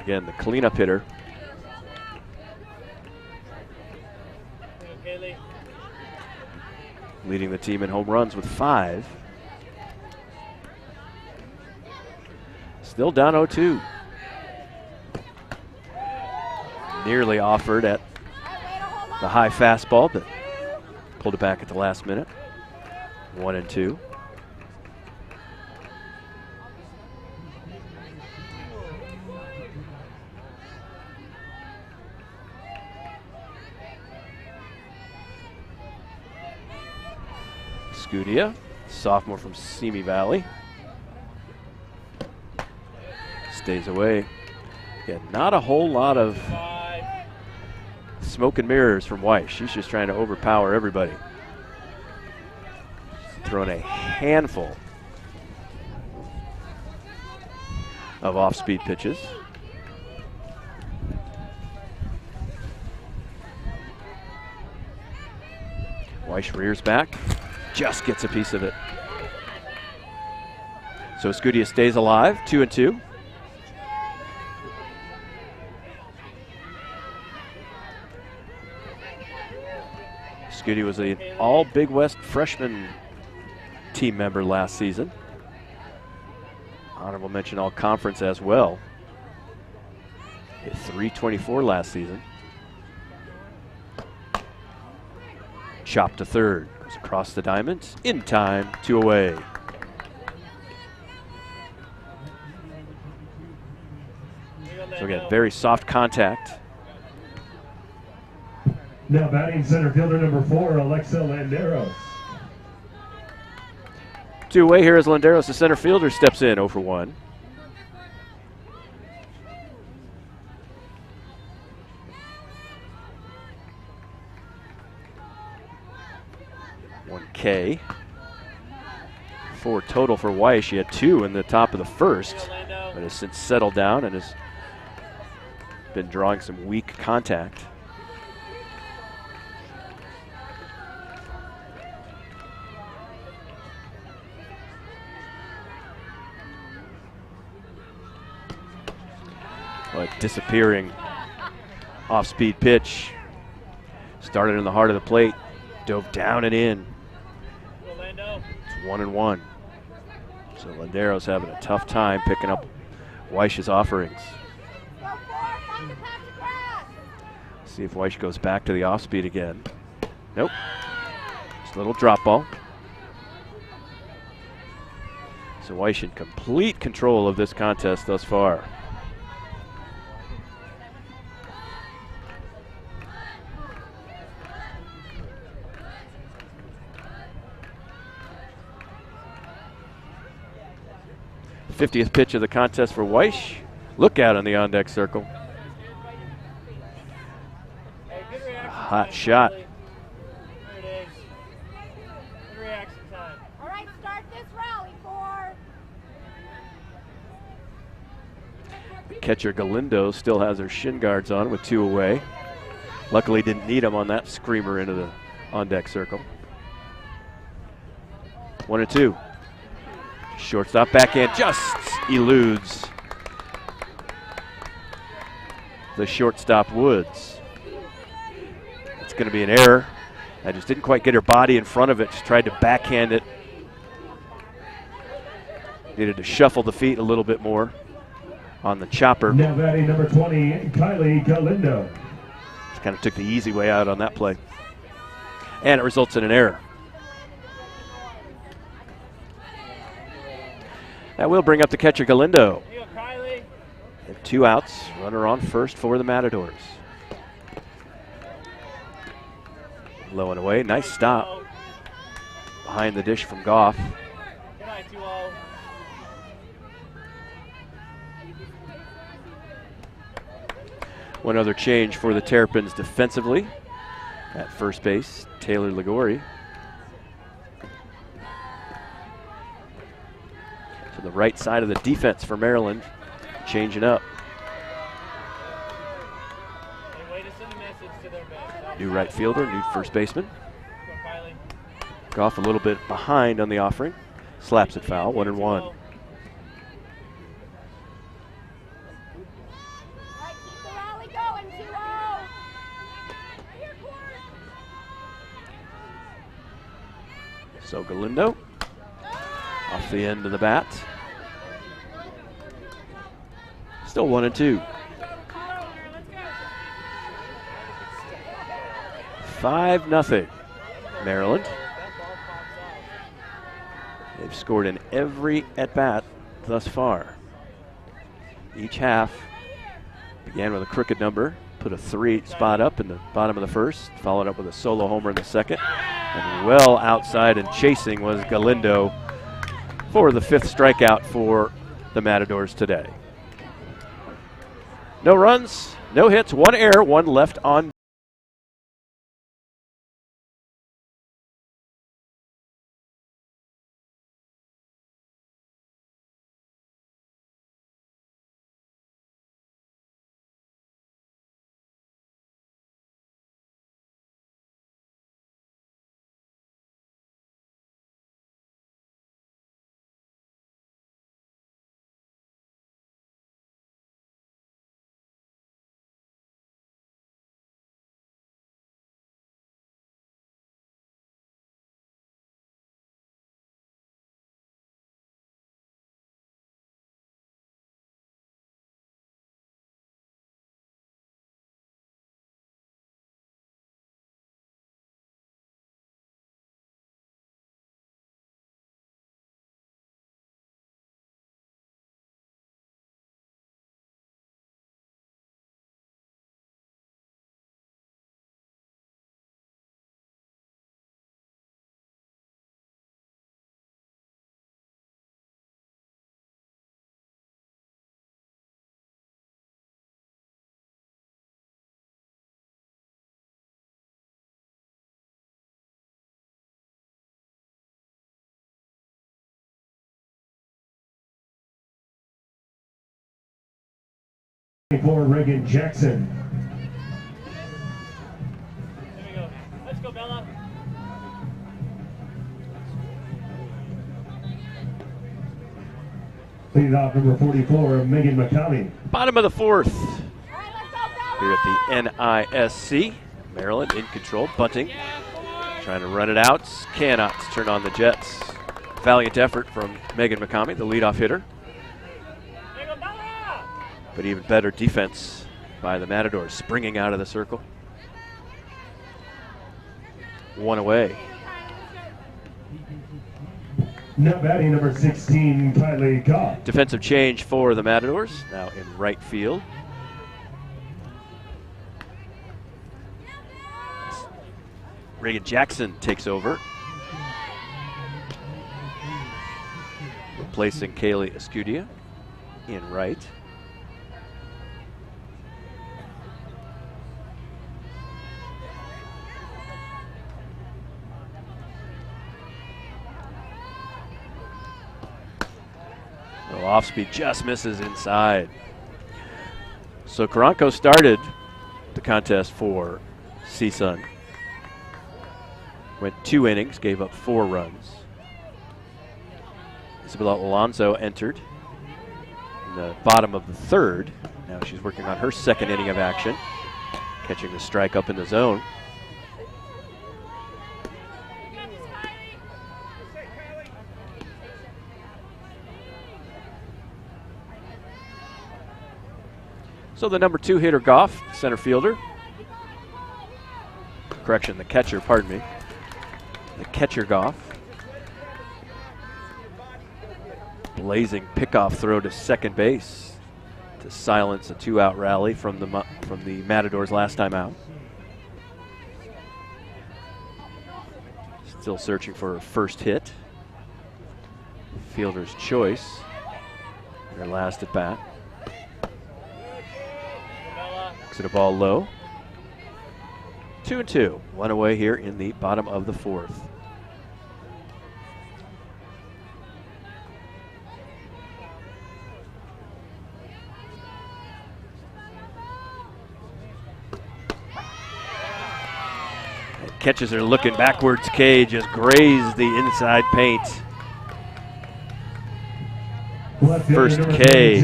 Again, the cleanup hitter. Leading the team in home runs with 5. Still down 0-2. Nearly offered at the high fastball, but pulled it back at the last minute. 1-2. Scudia, sophomore from Simi Valley. Stays away. Yeah, not a whole lot of smoke and mirrors from Weish. She's just trying to overpower everybody. Throwing a handful of off-speed pitches. Weish rears back, just gets a piece of it. So Scudia stays alive, 2-2. Scudia was an all Big West freshman team member last season. Honorable mention all conference as well. Hit .324 last season. Chopped to third, goes across the diamonds, in time, 2 away. So again, very soft contact. Now batting center fielder number 4, Alexa Landeros. 2 away here as Landeros, the center fielder, steps in 0 for 1. K. 4 total for Weish. She had 2 in the top of the first, but has since settled down and has been drawing some weak contact. A disappearing off-speed pitch. Started in the heart of the plate, dove down and in. It's 1-1. So Landero's having a tough time picking up Weich's offerings. See if Weich goes back to the off-speed again. Nope. Just a little drop ball. So Weich in complete control of this contest thus far. '50th pitch of the contest for Weich. Look out on the on-deck circle. A hot shot. There it is. Good reaction time. All right, start this rally, 4. Catcher Galindo still has her shin guards on with 2 away. Luckily didn't need them on that screamer into the on-deck circle. 1-2. Shortstop backhand just eludes the shortstop Woods. It's going to be an error. I just didn't quite get her body in front of it. Just tried to backhand it. Needed to shuffle the feet a little bit more on the chopper. Now batting number 20, Kylie Galindo. Just kind of took the easy way out on that play. And it results in an error. That will bring up the catcher Galindo. Here you go, Kylie. They have 2 outs. Runner on first for the Matadors. Low and away. Nice stop. Behind the dish from Goff. Good night, 2-0. One other change for the Terrapins defensively. At first base, Taylor Ligori. To the right side of the defense for Maryland, changing up. Hey, way to send a message to their bench. New right fielder, new first baseman. Go, Kylie. Goff a little bit behind on the offering. Slaps it foul, 1-1. All right, keep the rally going, 2-0. Right here, Court. So Galindo off the end of the bat. Still 1-2. 5-0. Maryland. They've scored in every at-bat thus far. Each half began with a crooked number, put a 3 spot up in the bottom of the first, followed up with a solo homer in the second, and well outside and chasing was Galindo for the 5th strikeout for the Matadors today. No runs, no hits, 1 error, 1 left on. For Reagan Jackson. There we go. Let's go, Bella. Leading off number 44, Megan McCamey. Bottom of the fourth All right, let's go, here Bella. at the NISC. Maryland in control, bunting. Trying to run it out, cannot turn on the Jets. Valiant effort from Megan McCamey, the leadoff hitter. But even better defense by the Matadors, springing out of the circle. One away. Now batting number 16, Kylie Goff. Defensive change for the Matadors, now in right field. Reagan Jackson takes over, replacing Kaylee Escudia in right. The off speed just misses inside. So Karanko started the contest for CSUN. Went 2 innings, gave up 4 runs. Isabella Alonso entered in the bottom of the third. Now she's working on her second inning of action, catching the strike up in the zone. So the number 2 hitter, Goff, center fielder. Correction, the catcher, pardon me. The catcher, Goff. Blazing pickoff throw to second base to silence a 2-out rally from the Matadors last time out. Still searching for her first hit. Fielder's choice. Their last at bat. Looks at a ball low. 2-2. One away here in the bottom of the fourth. Catches her looking backwards. K just grazed the inside paint. First K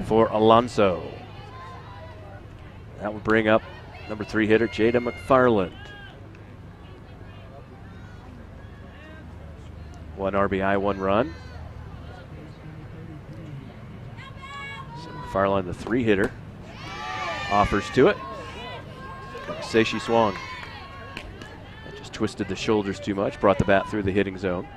for Alonso. That will bring up number 3 hitter, Jada McFarland. 1 RBI, 1 run. So McFarland, the 3 hitter, offers to it. Say she swung. Just twisted the shoulders too much, brought the bat through the hitting zone.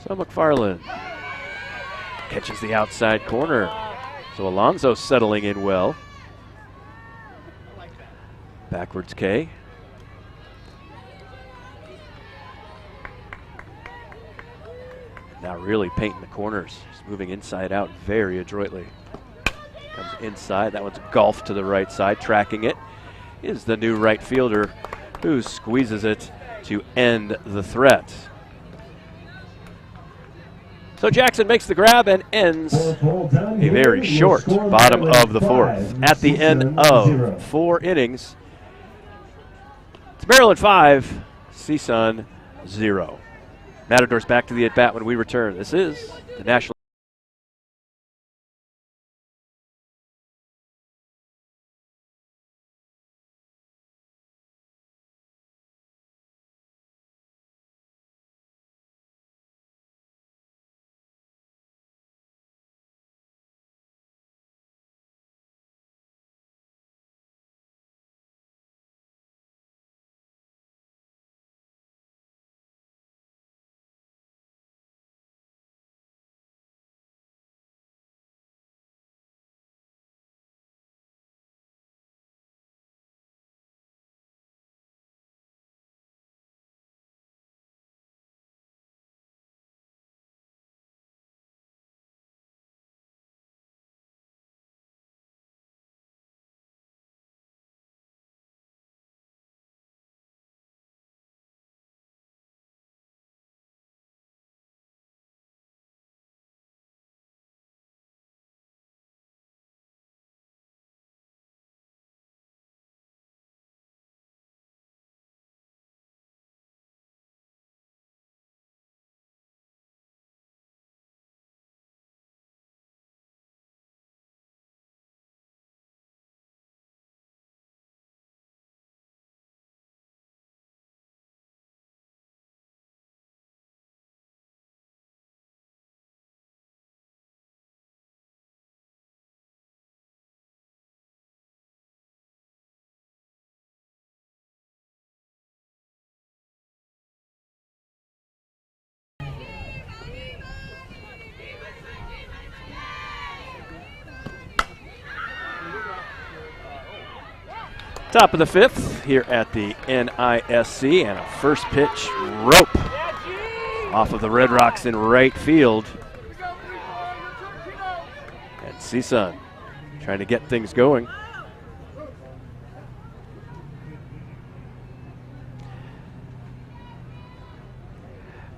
So McFarland catches the outside corner. So Alonso settling in well. Backwards K. Now really painting the corners. Just moving inside out very adroitly. Comes inside. That one's golfed to the right side. Tracking it is the new right fielder who squeezes it to end the threat. So Jackson makes the grab and ends a very short bottom of the fourth. At the end of 4 innings, it's Maryland 5, CSUN 0. Matadors back to the at-bat when we return. This is the National Top of the 5th here at the NISC, and a first pitch rope off of the Red Rocks in right field. And CSUN trying to get things going. I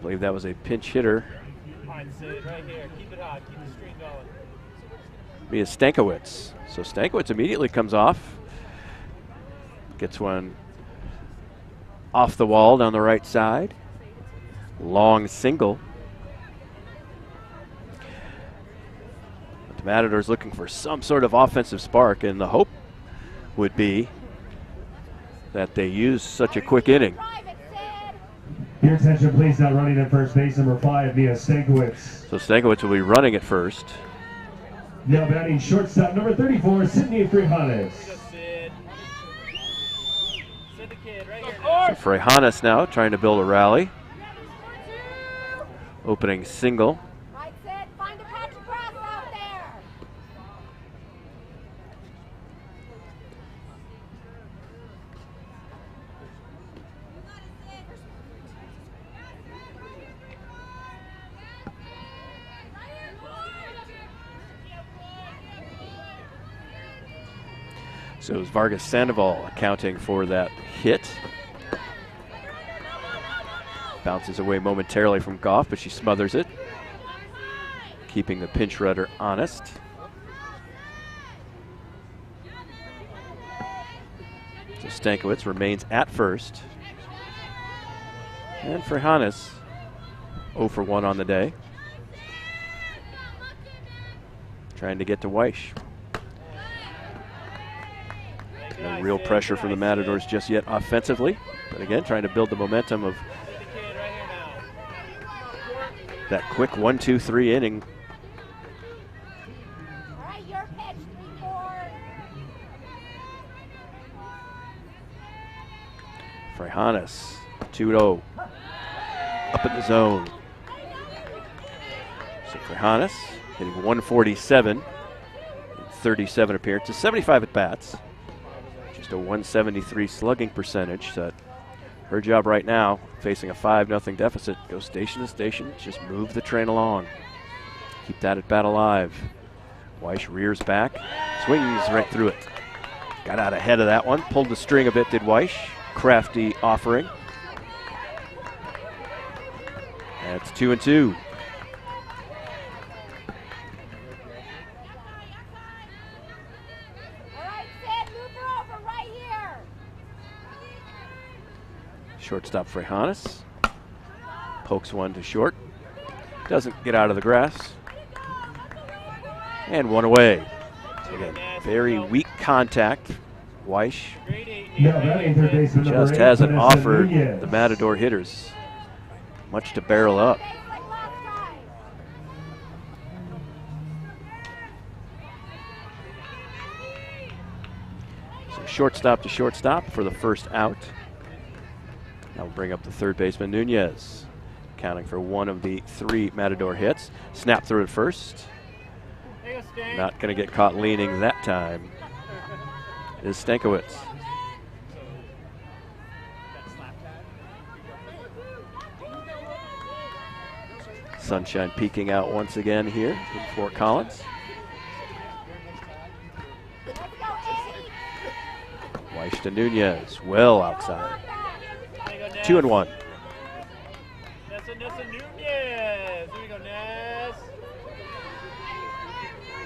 believe that was a pinch hitter. Right here. Keep it hot. Keep the stream going. Via Stankiewicz. So Stankiewicz immediately comes off. Gets one off the wall down the right side. Long single. But the Matadors looking for some sort of offensive spark, and the hope would be that they use such a quick inning. Your attention please, now running at first base, number 5, Mia Stankiewicz. So Stankiewicz will be running at first. Now batting shortstop, number 34, Sydney Frijoles. So Frijoles now trying to build a rally. Opening single. Right, Sid. Find a patch of grass out there. So it was Vargas Sandoval accounting for that hit. Bounces away momentarily from Goff, but she smothers it, keeping the pinch runner honest. So Stankiewicz remains at first. And Frijoles 0 for 1 on the day. Trying to get to Weish. No real pressure from the Matadors just yet offensively, but again, trying to build the momentum of that quick 1-2-3 inning. All right, your pitch, 3-4. Frijoles 2-0 up in the zone. So Frijoles hitting 147 in 37 appearances, 75 at bats. Just a 173 slugging percentage. So her job right now, facing a 5-0 deficit, go station to station, just move the train along. Keep that at bat alive. Weish rears back, swings right through it. Got out ahead of that one, pulled the string a bit, did Weish. Crafty offering. That's 2-2. Shortstop Frijoles pokes one to short. Doesn't get out of the grass. And one away. So again, very weak contact. Weish just hasn't offered the Matador hitters much to barrel up. So shortstop to shortstop for the first out. Now we'll bring up the third baseman, Nunez, accounting for one of the 3 Matador hits. Snap through it first. Not going to get caught leaning that time. Is Stankiewicz. Sunshine peeking out once again here in Fort Collins. Weish to Nunez, well outside. 2-1.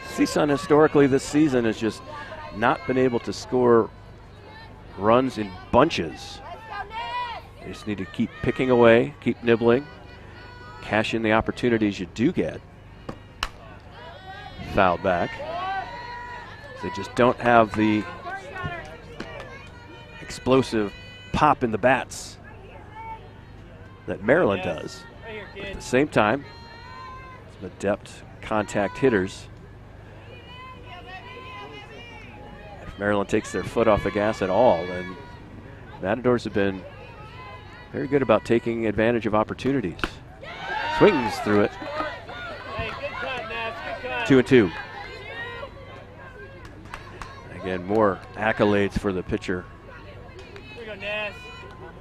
CSUN historically this season has just not been able to score runs in bunches. You just need to keep picking away, keep nibbling, cash in the opportunities you do get. Fouled back. They just don't have the explosive pop in the bats that Maryland does. But at the same time, some adept contact hitters. If Maryland takes their foot off the gas at all, then Matadors have been very good about taking advantage of opportunities. Swings through it. 2-2. Again, more accolades for the pitcher Ness.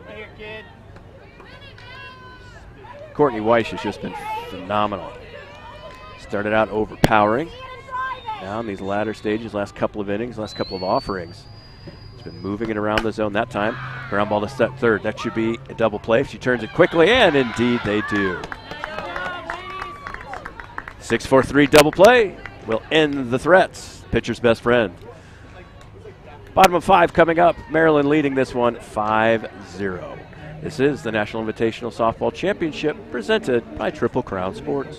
Right here, kid. Courtney Weiss has just been phenomenal. Started out overpowering. Now in these latter stages, last couple of innings, last couple of offerings, she's been moving it around the zone that time. Ground ball to step third. That should be a double play if she turns it quickly, and indeed they do. 6-4-3 double play will end the threats. Pitcher's best friend. Bottom of 5 coming up. Maryland leading this one 5-0. This is the National Invitational Softball Championship presented by Triple Crown Sports.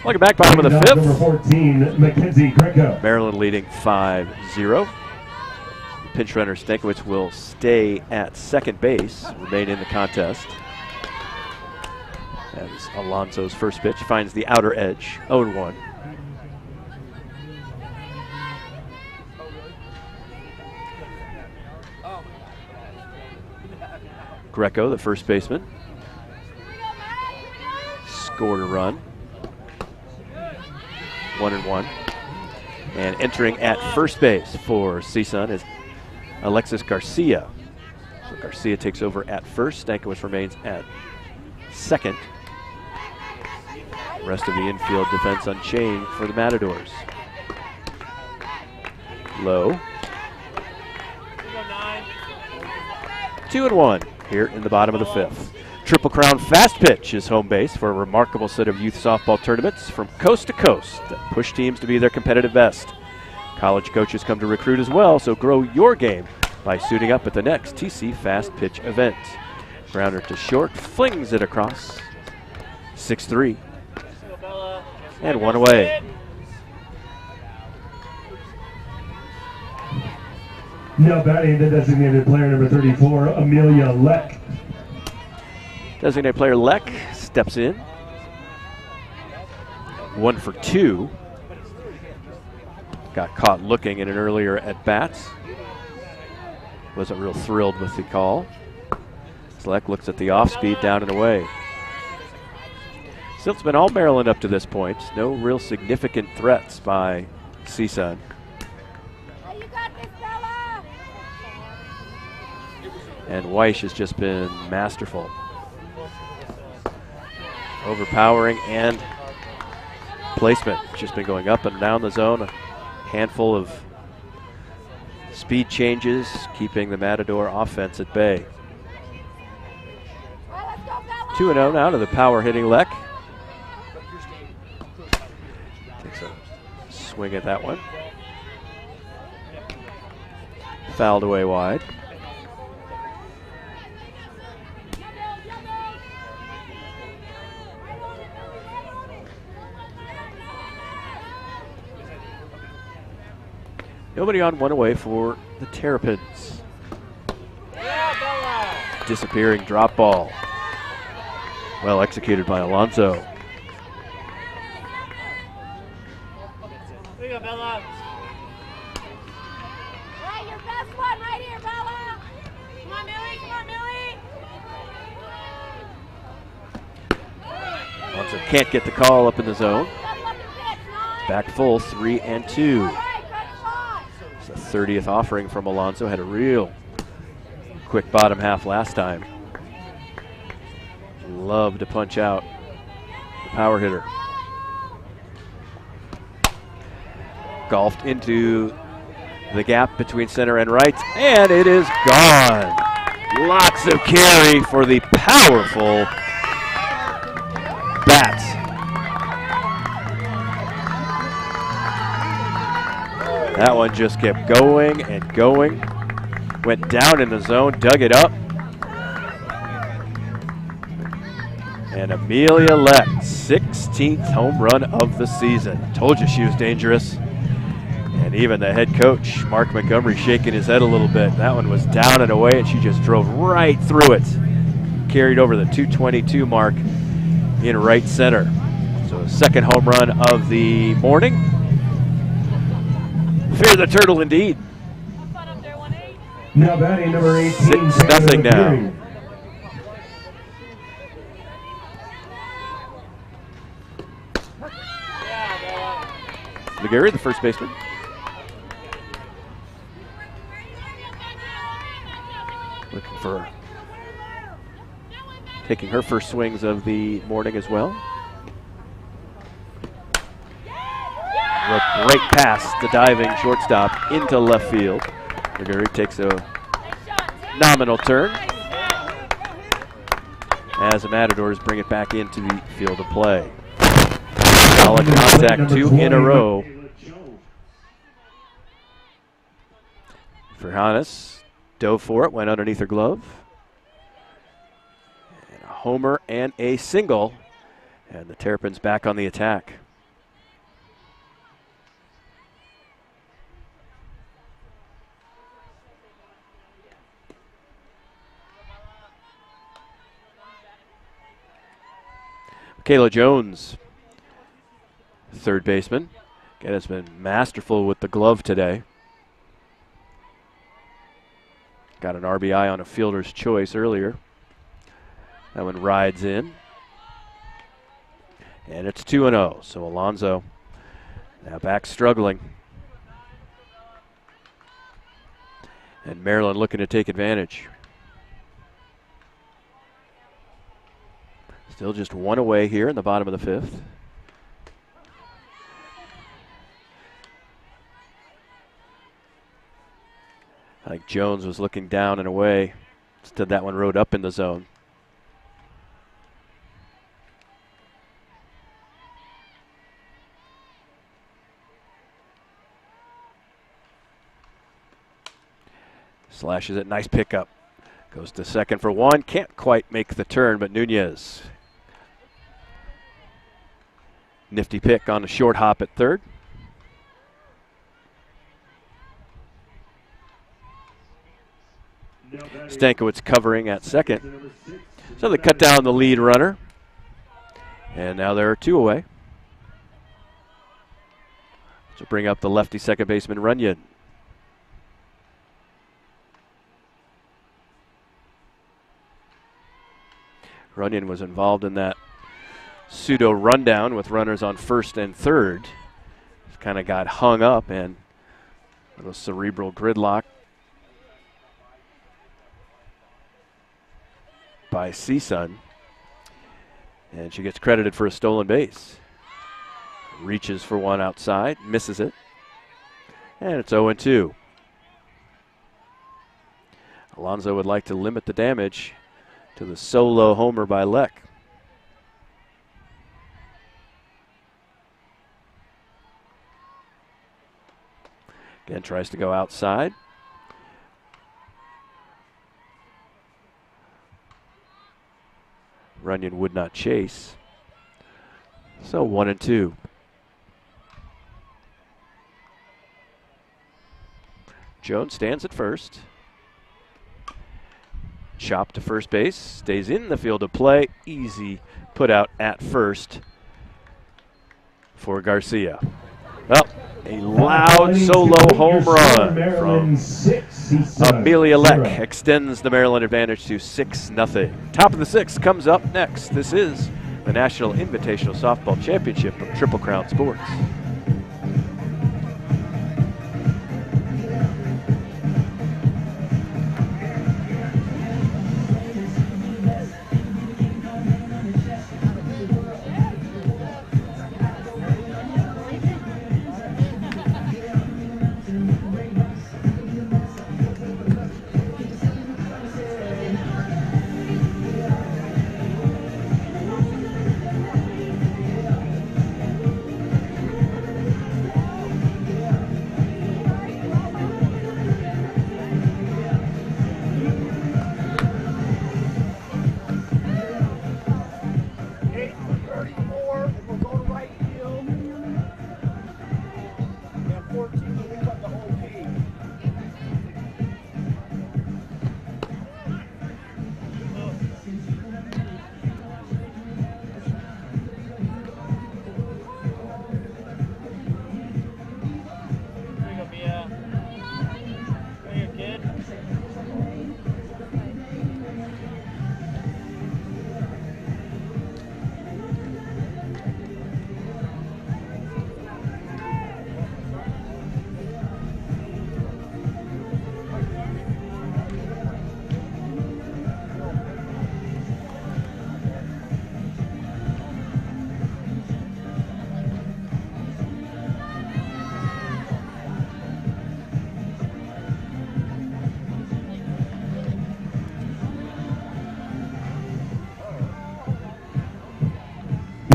Welcome back, bottom of the 5th. Number 14, Mackenzie Greco. Maryland leading 5-0. Pinch runner Stankiewicz will stay at second base, remain in the contest. As Alonso's first pitch finds the outer edge, 0-1. Greco, the first baseman, scored a run. 1-1. And entering at first base for CSUN is Alexis Garcia. So Garcia takes over at first. Stankiewicz remains at second. Rest of the infield defense unchanged for the Matadors. Low. 2-1 here in the bottom of the 5th. Triple Crown Fast Pitch is home base for a remarkable set of youth softball tournaments from coast to coast that push teams to be their competitive best. College coaches come to recruit as well, so grow your game by suiting up at the next TC Fast Pitch event. Grounder to short, flings it across. 6-3. And one away. Now batting the designated player number 34, Amelia Leck. Designated player Leck steps in. 1 for 2. Got caught looking in an earlier at bats. Wasn't real thrilled with the call. Leck looks at the off speed, down and away. Still, it's been all Maryland up to this point. No real significant threats by CSUN. And Weiss has just been masterful. Overpowering and placement. Just been going up and down the zone. A handful of speed changes, keeping the Matador offense at bay. 2-0 now to the power hitting Leck. Takes a swing at that one. Fouled away wide. Nobody on, one away for the Terrapins. Disappearing drop ball. Well executed by Alonso. There you go, Bella. Right, your best one right here, Bella. Come on, Millie. Come on, Millie. Alonso can't get the call up in the zone. Good looking pitch, 9. back full, 3-2. It's the 30th offering from Alonso. Had a real quick bottom half last time. Love to punch out the power hitter. Golfed into the gap between center and right, and it is gone. Lots of carry for the powerful bats. That one just kept going and going. Went down in the zone, dug it up. And Amelia Leck, 16th home run of the season. Told you she was dangerous. And even the head coach, Mark Montgomery, shaking his head a little bit. That one was down and away, and she just drove right through it. Carried over the 222 mark in right center. So second home run of the morning. Fear the turtle indeed. Now batting number 18. 6-0 now. McGarry, the first baseman. Looking for taking her first swings of the morning as well. A great pass, the diving shortstop into left field. McGarry takes a nominal turn as the Matadors bring it back into the field of play. Solid contact, 2 in a row for Hannes. Dove for it, went underneath her glove. And a homer and a single. And the Terrapins back on the attack. Kayla Jones, third baseman. Again, has been masterful with the glove today. Got an RBI on a fielder's choice earlier. That one rides in. And it's 2-0. So Alonso now back struggling. And Maryland looking to take advantage. Still just one away here in the bottom of the fifth. I think Jones was looking down and away. Instead, that one rode up in the zone. Slashes it, nice pickup. Goes to second for one, can't quite make the turn, but Nunez. Nifty pick on a short hop at third. Stankiewicz covering at second. So they cut down the lead runner. And now there are 2 away. So bring up the lefty second baseman Runyon. Runyon was involved in that pseudo rundown with runners on first and third. Kind of got hung up and a little cerebral gridlock by CSUN. And she gets credited for a stolen base. Reaches for one outside, misses it. And it's 0-2. Alonso would like to limit the damage to the solo homer by Leck. Again, tries to go outside. Runyon would not chase. So 1-2. Jones stands at first. Chop to first base, stays in the field of play. Easy put out at first for Garcia. Well, a loud solo home run from Amelia Leck extends the Maryland advantage to 6-0. Top of the sixth comes up next. This is the National Invitational Softball Championship of Triple Crown Sports.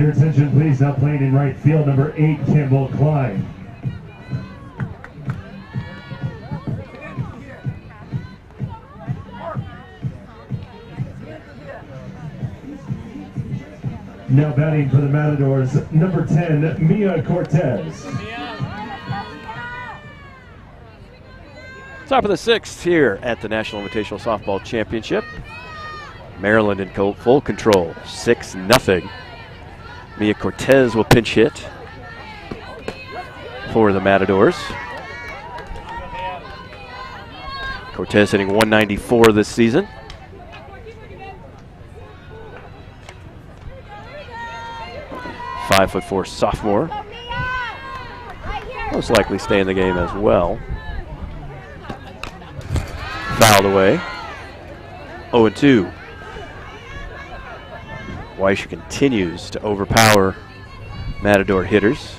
Your attention, please. Now playing in right field, number 8, Campbell Klein. Now batting for the Matadors, number 10, Mia Cortez. Top of the 6th here at the National Invitational Softball Championship. Maryland in full control, 6-0. Mia Cortez will pinch hit for the Matadors. Cortez hitting .194 this season. .5'4" sophomore. Most likely stay in the game as well. Fouled away. 0-2. Weish continues to overpower Matador hitters.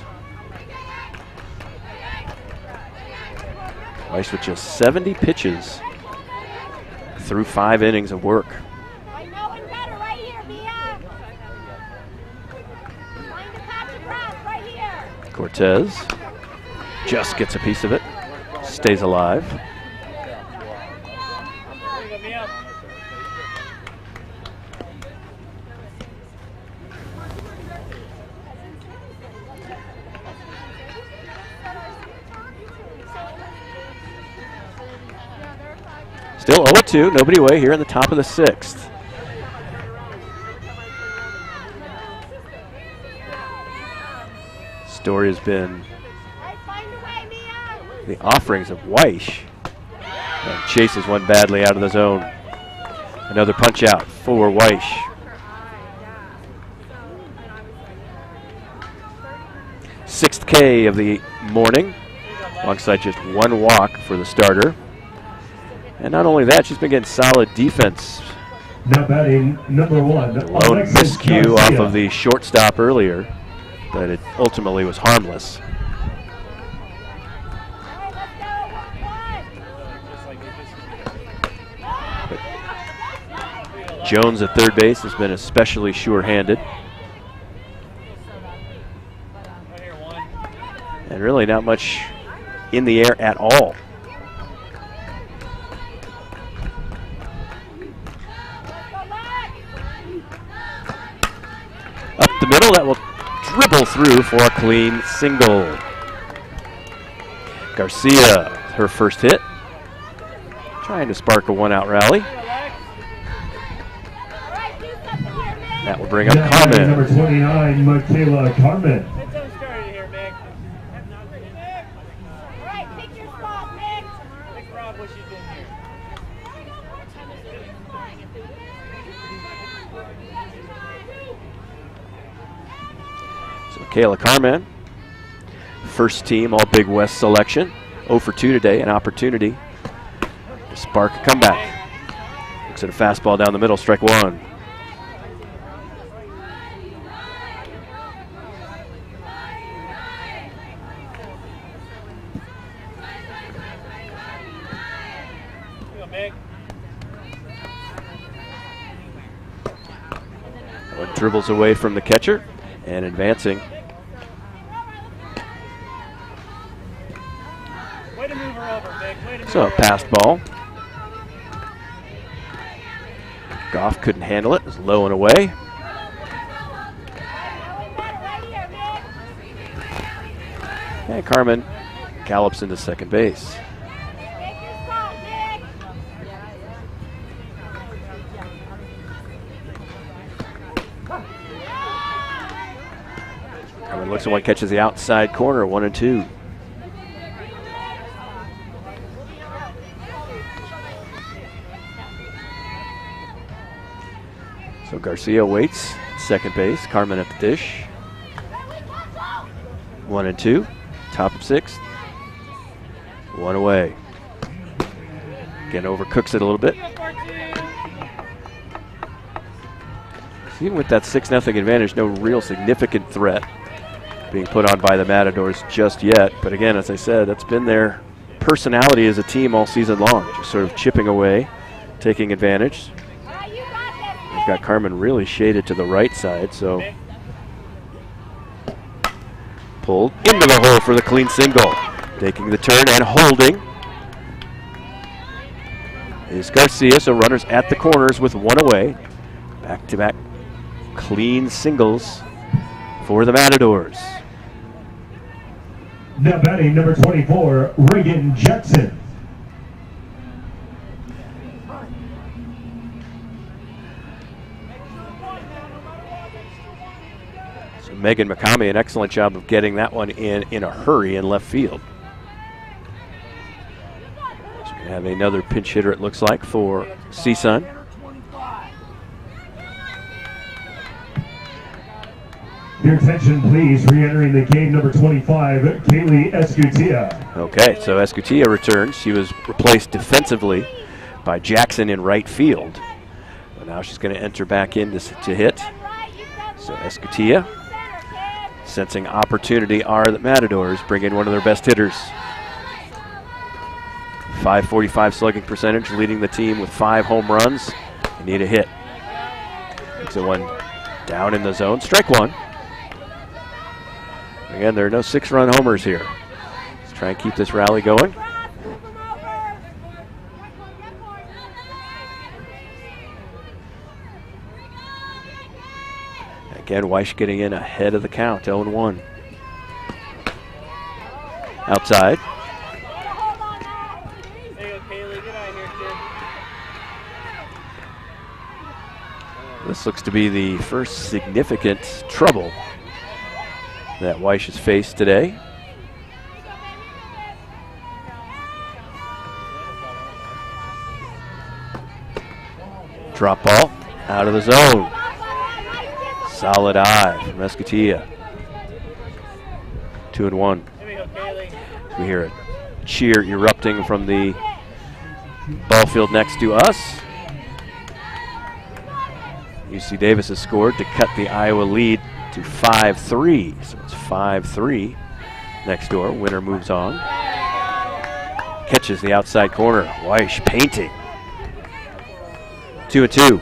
Weish with just 70 pitches through 5 innings of work. Cortez just gets a piece of it, stays alive. Still 0-2, nobody away here in the top of the 6th. Story has been the offerings of Weish, and chases one badly out of the zone. Another punch out for Weish. Sixth K of the morning, alongside just 1 walk for the starter. And not only that, she's been getting solid defense. Now batting number 1, lone miscue off of the shortstop earlier, but it ultimately was harmless. But Jones at third base has been especially sure-handed. And really not much in the air at all. Up the middle, that will dribble through for a clean single. Garcia, her first hit, trying to spark a 1-out rally. That will bring up Carmen. Number 29, Michaela Carmen. Kayla Carman, first team All Big West selection, 0 for 2 today, an opportunity to spark a comeback. Looks at a fastball down the middle, strike 1. One dribbles away from the catcher and advancing. So a passed ball. Goff couldn't handle it. It was low and away. And Carmen gallops into second base. Carmen looks at one, catches the outside corner, 1-2. So Garcia waits, second base. Carmen at the dish. 1-2, top of 6th. 1 away. Again, overcooks it a little bit. So even with that 6-0 advantage, no real significant threat being put on by the Matadors just yet. But again, as I said, that's been their personality as a team all season long, just sort of chipping away, taking advantage. We've got Carmen really shaded to the right side, so Pulled into the hole for the clean single. Taking the turn and holding is Garcia, so runners at the corners with one away. Back-to-back clean singles for the Matadors. Now batting number 24, Reagan Jackson. So Megan McCamey, an excellent job of getting that one in a hurry in left field. So we have another pinch hitter, it looks like, for CSUN. Your attention, please. Re-entering the game, number 25, Kaylee Escutia. Okay, so Escutia returns. She was replaced defensively by Jackson in right field. But now she's going to enter back in to hit. So Escutia, sensing opportunity, are the Matadors bring in one of their best hitters. .545 slugging percentage, leading the team with 5 home runs. They need a hit. It's a one down in the zone. Strike one. Again, there are no 6-run homers here. Let's try and keep this rally going. Again, Weish getting in ahead of the count, 0-1. Outside. There you go, Kaylee. Get out of here, kid. This looks to be the first significant trouble that Weish has faced today. Drop ball out of the zone. Solid eye from Escutia. 2-1. There we go, Kaylee. We hear a cheer erupting from the ball field next to us. UC Davis has scored to cut the Iowa lead to 5-3. So it's 5-3 next door. Winner moves on. Catches the outside corner. Weish painting. 2-2.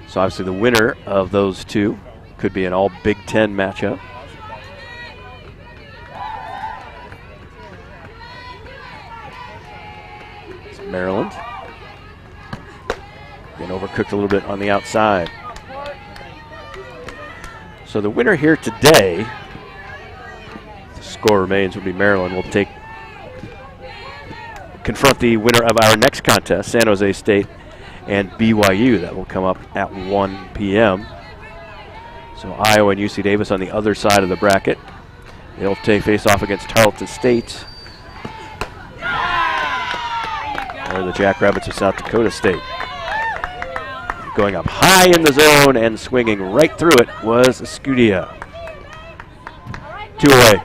So obviously the winner of those two could be an all Big Ten matchup. It's Maryland. Getting overcooked a little bit on the outside. So the winner here today, the score remains, will be Maryland. We'll confront the winner of our next contest, San Jose State and BYU. That will come up at 1 p.m. So Iowa and UC Davis on the other side of the bracket. They'll face off against Tarleton State, or the Jackrabbits of South Dakota State. Going up high in the zone and swinging right through it was Escutia. 2 away.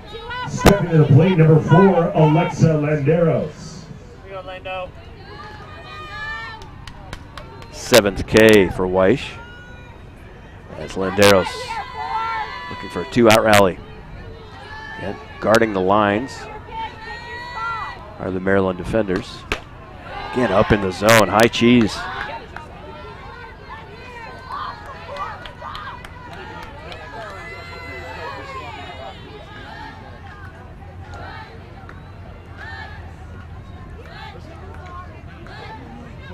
Stepping to the plate, number 4, Alexa Landeros. Here we go, Lando. 7th K for Weish, as Landeros looking for a 2-out rally. And guarding the lines are the Maryland defenders. Again, up in the zone, high cheese.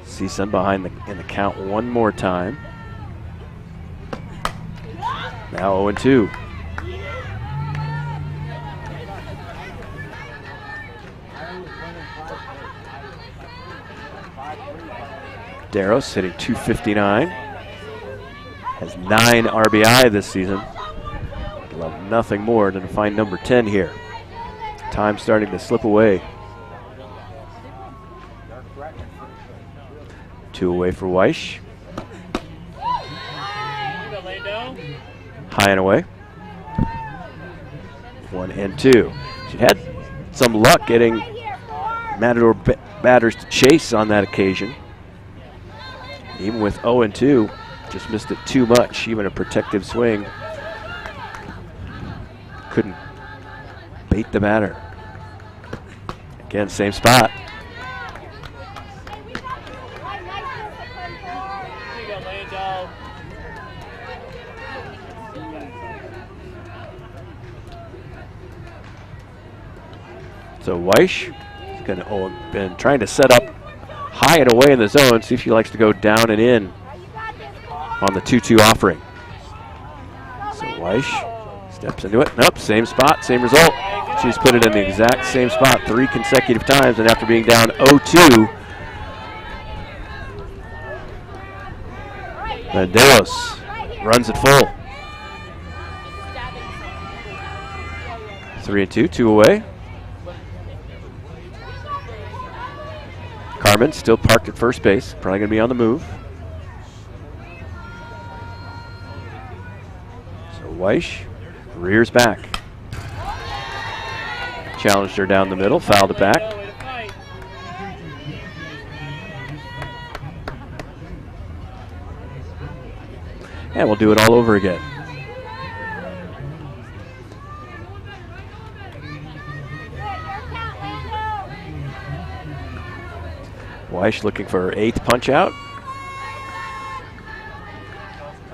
CSUN behind in the count one more time. Now 0-2. Daros hitting .259. Has 9 RBI this season. Love nothing more than to find number 10 here. Time starting to slip away. 2 away for Weish. High and away. 1-2. She had some luck getting Matador batters to chase on that occasion. Even with 0-2, just missed it too much. Even a protective swing couldn't bait the batter. Again, same spot. So Weish is going to been trying to set up high and away in the zone. See if she likes to go down and in on the 2-2 offering. So Weish steps into it. Nope, same spot, same result. She's put it in the exact same spot 3 consecutive times, and after being down 0-2, Medeiros runs it full. 3-2, 2 away. Carmen still parked at first base, probably going to be on the move. So Weish rears back. Challenged her down the middle, fouled it back. And we'll do it all over again. Weish looking for her 8th punch out.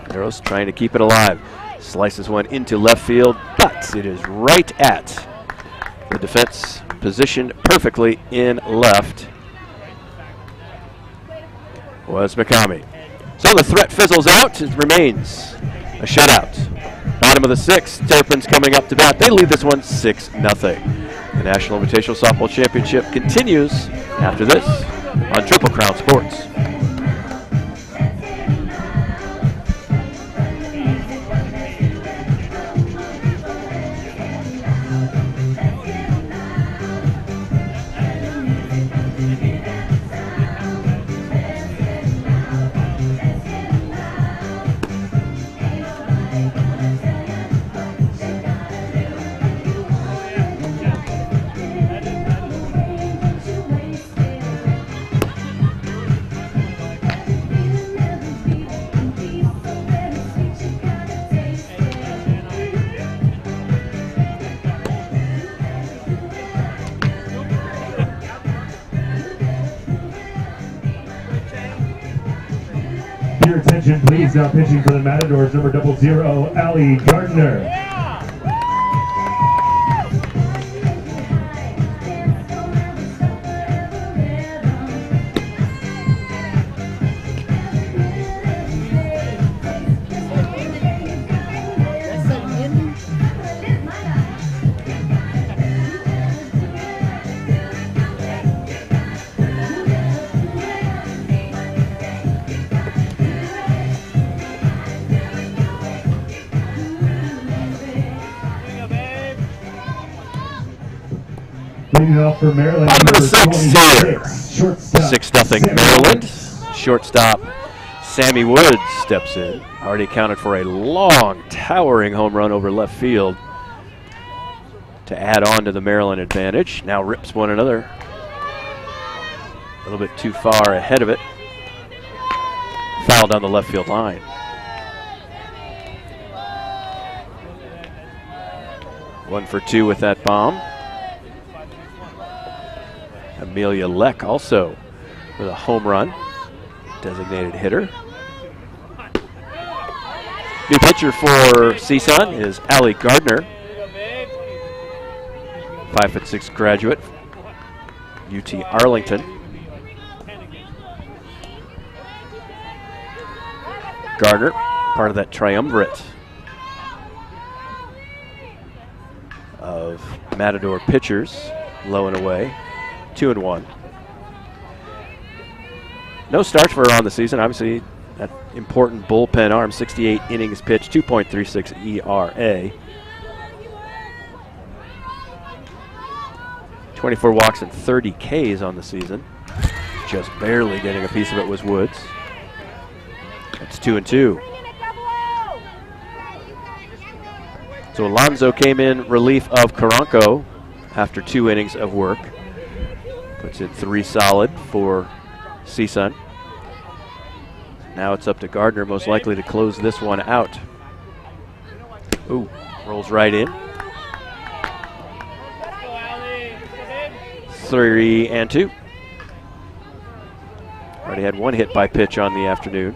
Medeiros trying to keep it alive. Slices one into left field, but it is right at the defense, positioned perfectly in left. Was Mikami. So the threat fizzles out. It remains a shutout. Bottom of the 6th, Terrapins coming up to bat. They lead this one 6-0. The National Invitational Softball Championship continues after this on Triple Crown Sports. Your attention, please. Now pitching for the Matadors, number 00, Allie Gardner. Leading off for Maryland, Number 6 here. Shortstop, 6-0 Maryland. Shortstop Sammy Woods steps in. Already accounted for a long, towering home run over left field to add on to the Maryland advantage. Now rips one another. A little bit too far ahead of it. Foul down the left field line. One for 2 with that bomb. Amelia Leck also with a home run, designated hitter. New pitcher for CSUN is Allie Gardner, 5'6" graduate, UT Arlington. Gardner, part of that triumvirate of Matador pitchers, low and away. 2-1. No starts for her on the season. Obviously, that important bullpen arm. 68 innings pitched, 2.36 ERA. 24 walks and 30 Ks on the season. Just barely getting a piece of it was Woods. That's 2-2. So Alonso came in relief of Caranco after 2 innings of work. Puts in 3 solid for CSUN. Now it's up to Gardner, most likely to close this one out. Ooh, rolls right in. 3-2. Already had 1 hit by pitch on the afternoon.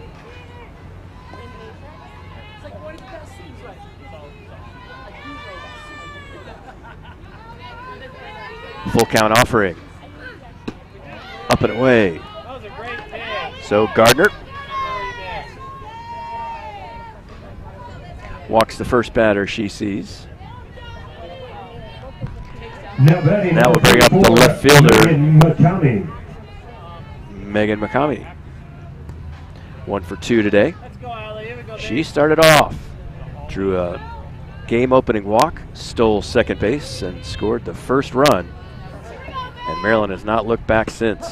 Full count offering. Up and away. That was a great pitch. So Gardner walks the first batter she sees. Now we'll bring up the left fielder, Megan McCamey. 1 for 2 today. Let's go, Allie. Here we go, She started off, drew a game-opening walk, stole second base, and scored the first run. And Maryland has not looked back since.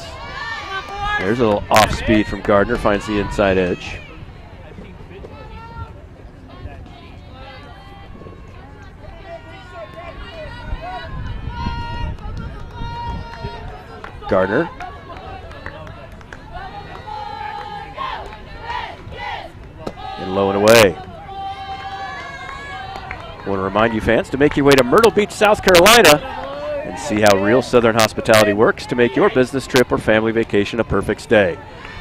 There's a little off-speed from Gardner, finds the inside edge. Gardner. And low and away. I want to remind you fans to make your way to Myrtle Beach, South Carolina and see how real Southern hospitality works to make your business trip or family vacation a perfect stay.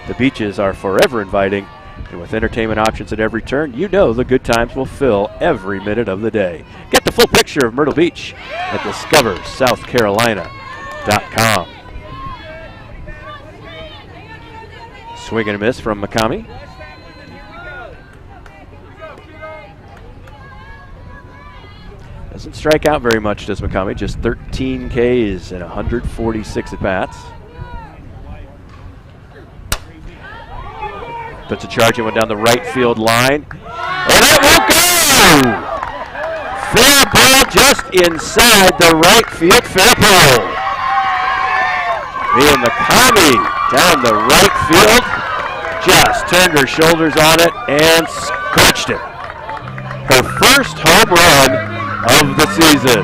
The beaches are forever inviting, and with entertainment options at every turn, you know the good times will fill every minute of the day. Get the full picture of Myrtle Beach at discoversouthcarolina.com. Swing and a miss from McCamey. Doesn't strike out very much, does McCamey? Just 13 Ks and 146 at-bats. Puts a charging one down the right field line. And it will go! Fair ball just inside the right field fair pole. Mia McCamey down the right field. Just turned her shoulders on it and scorched it. Her first home run of the season.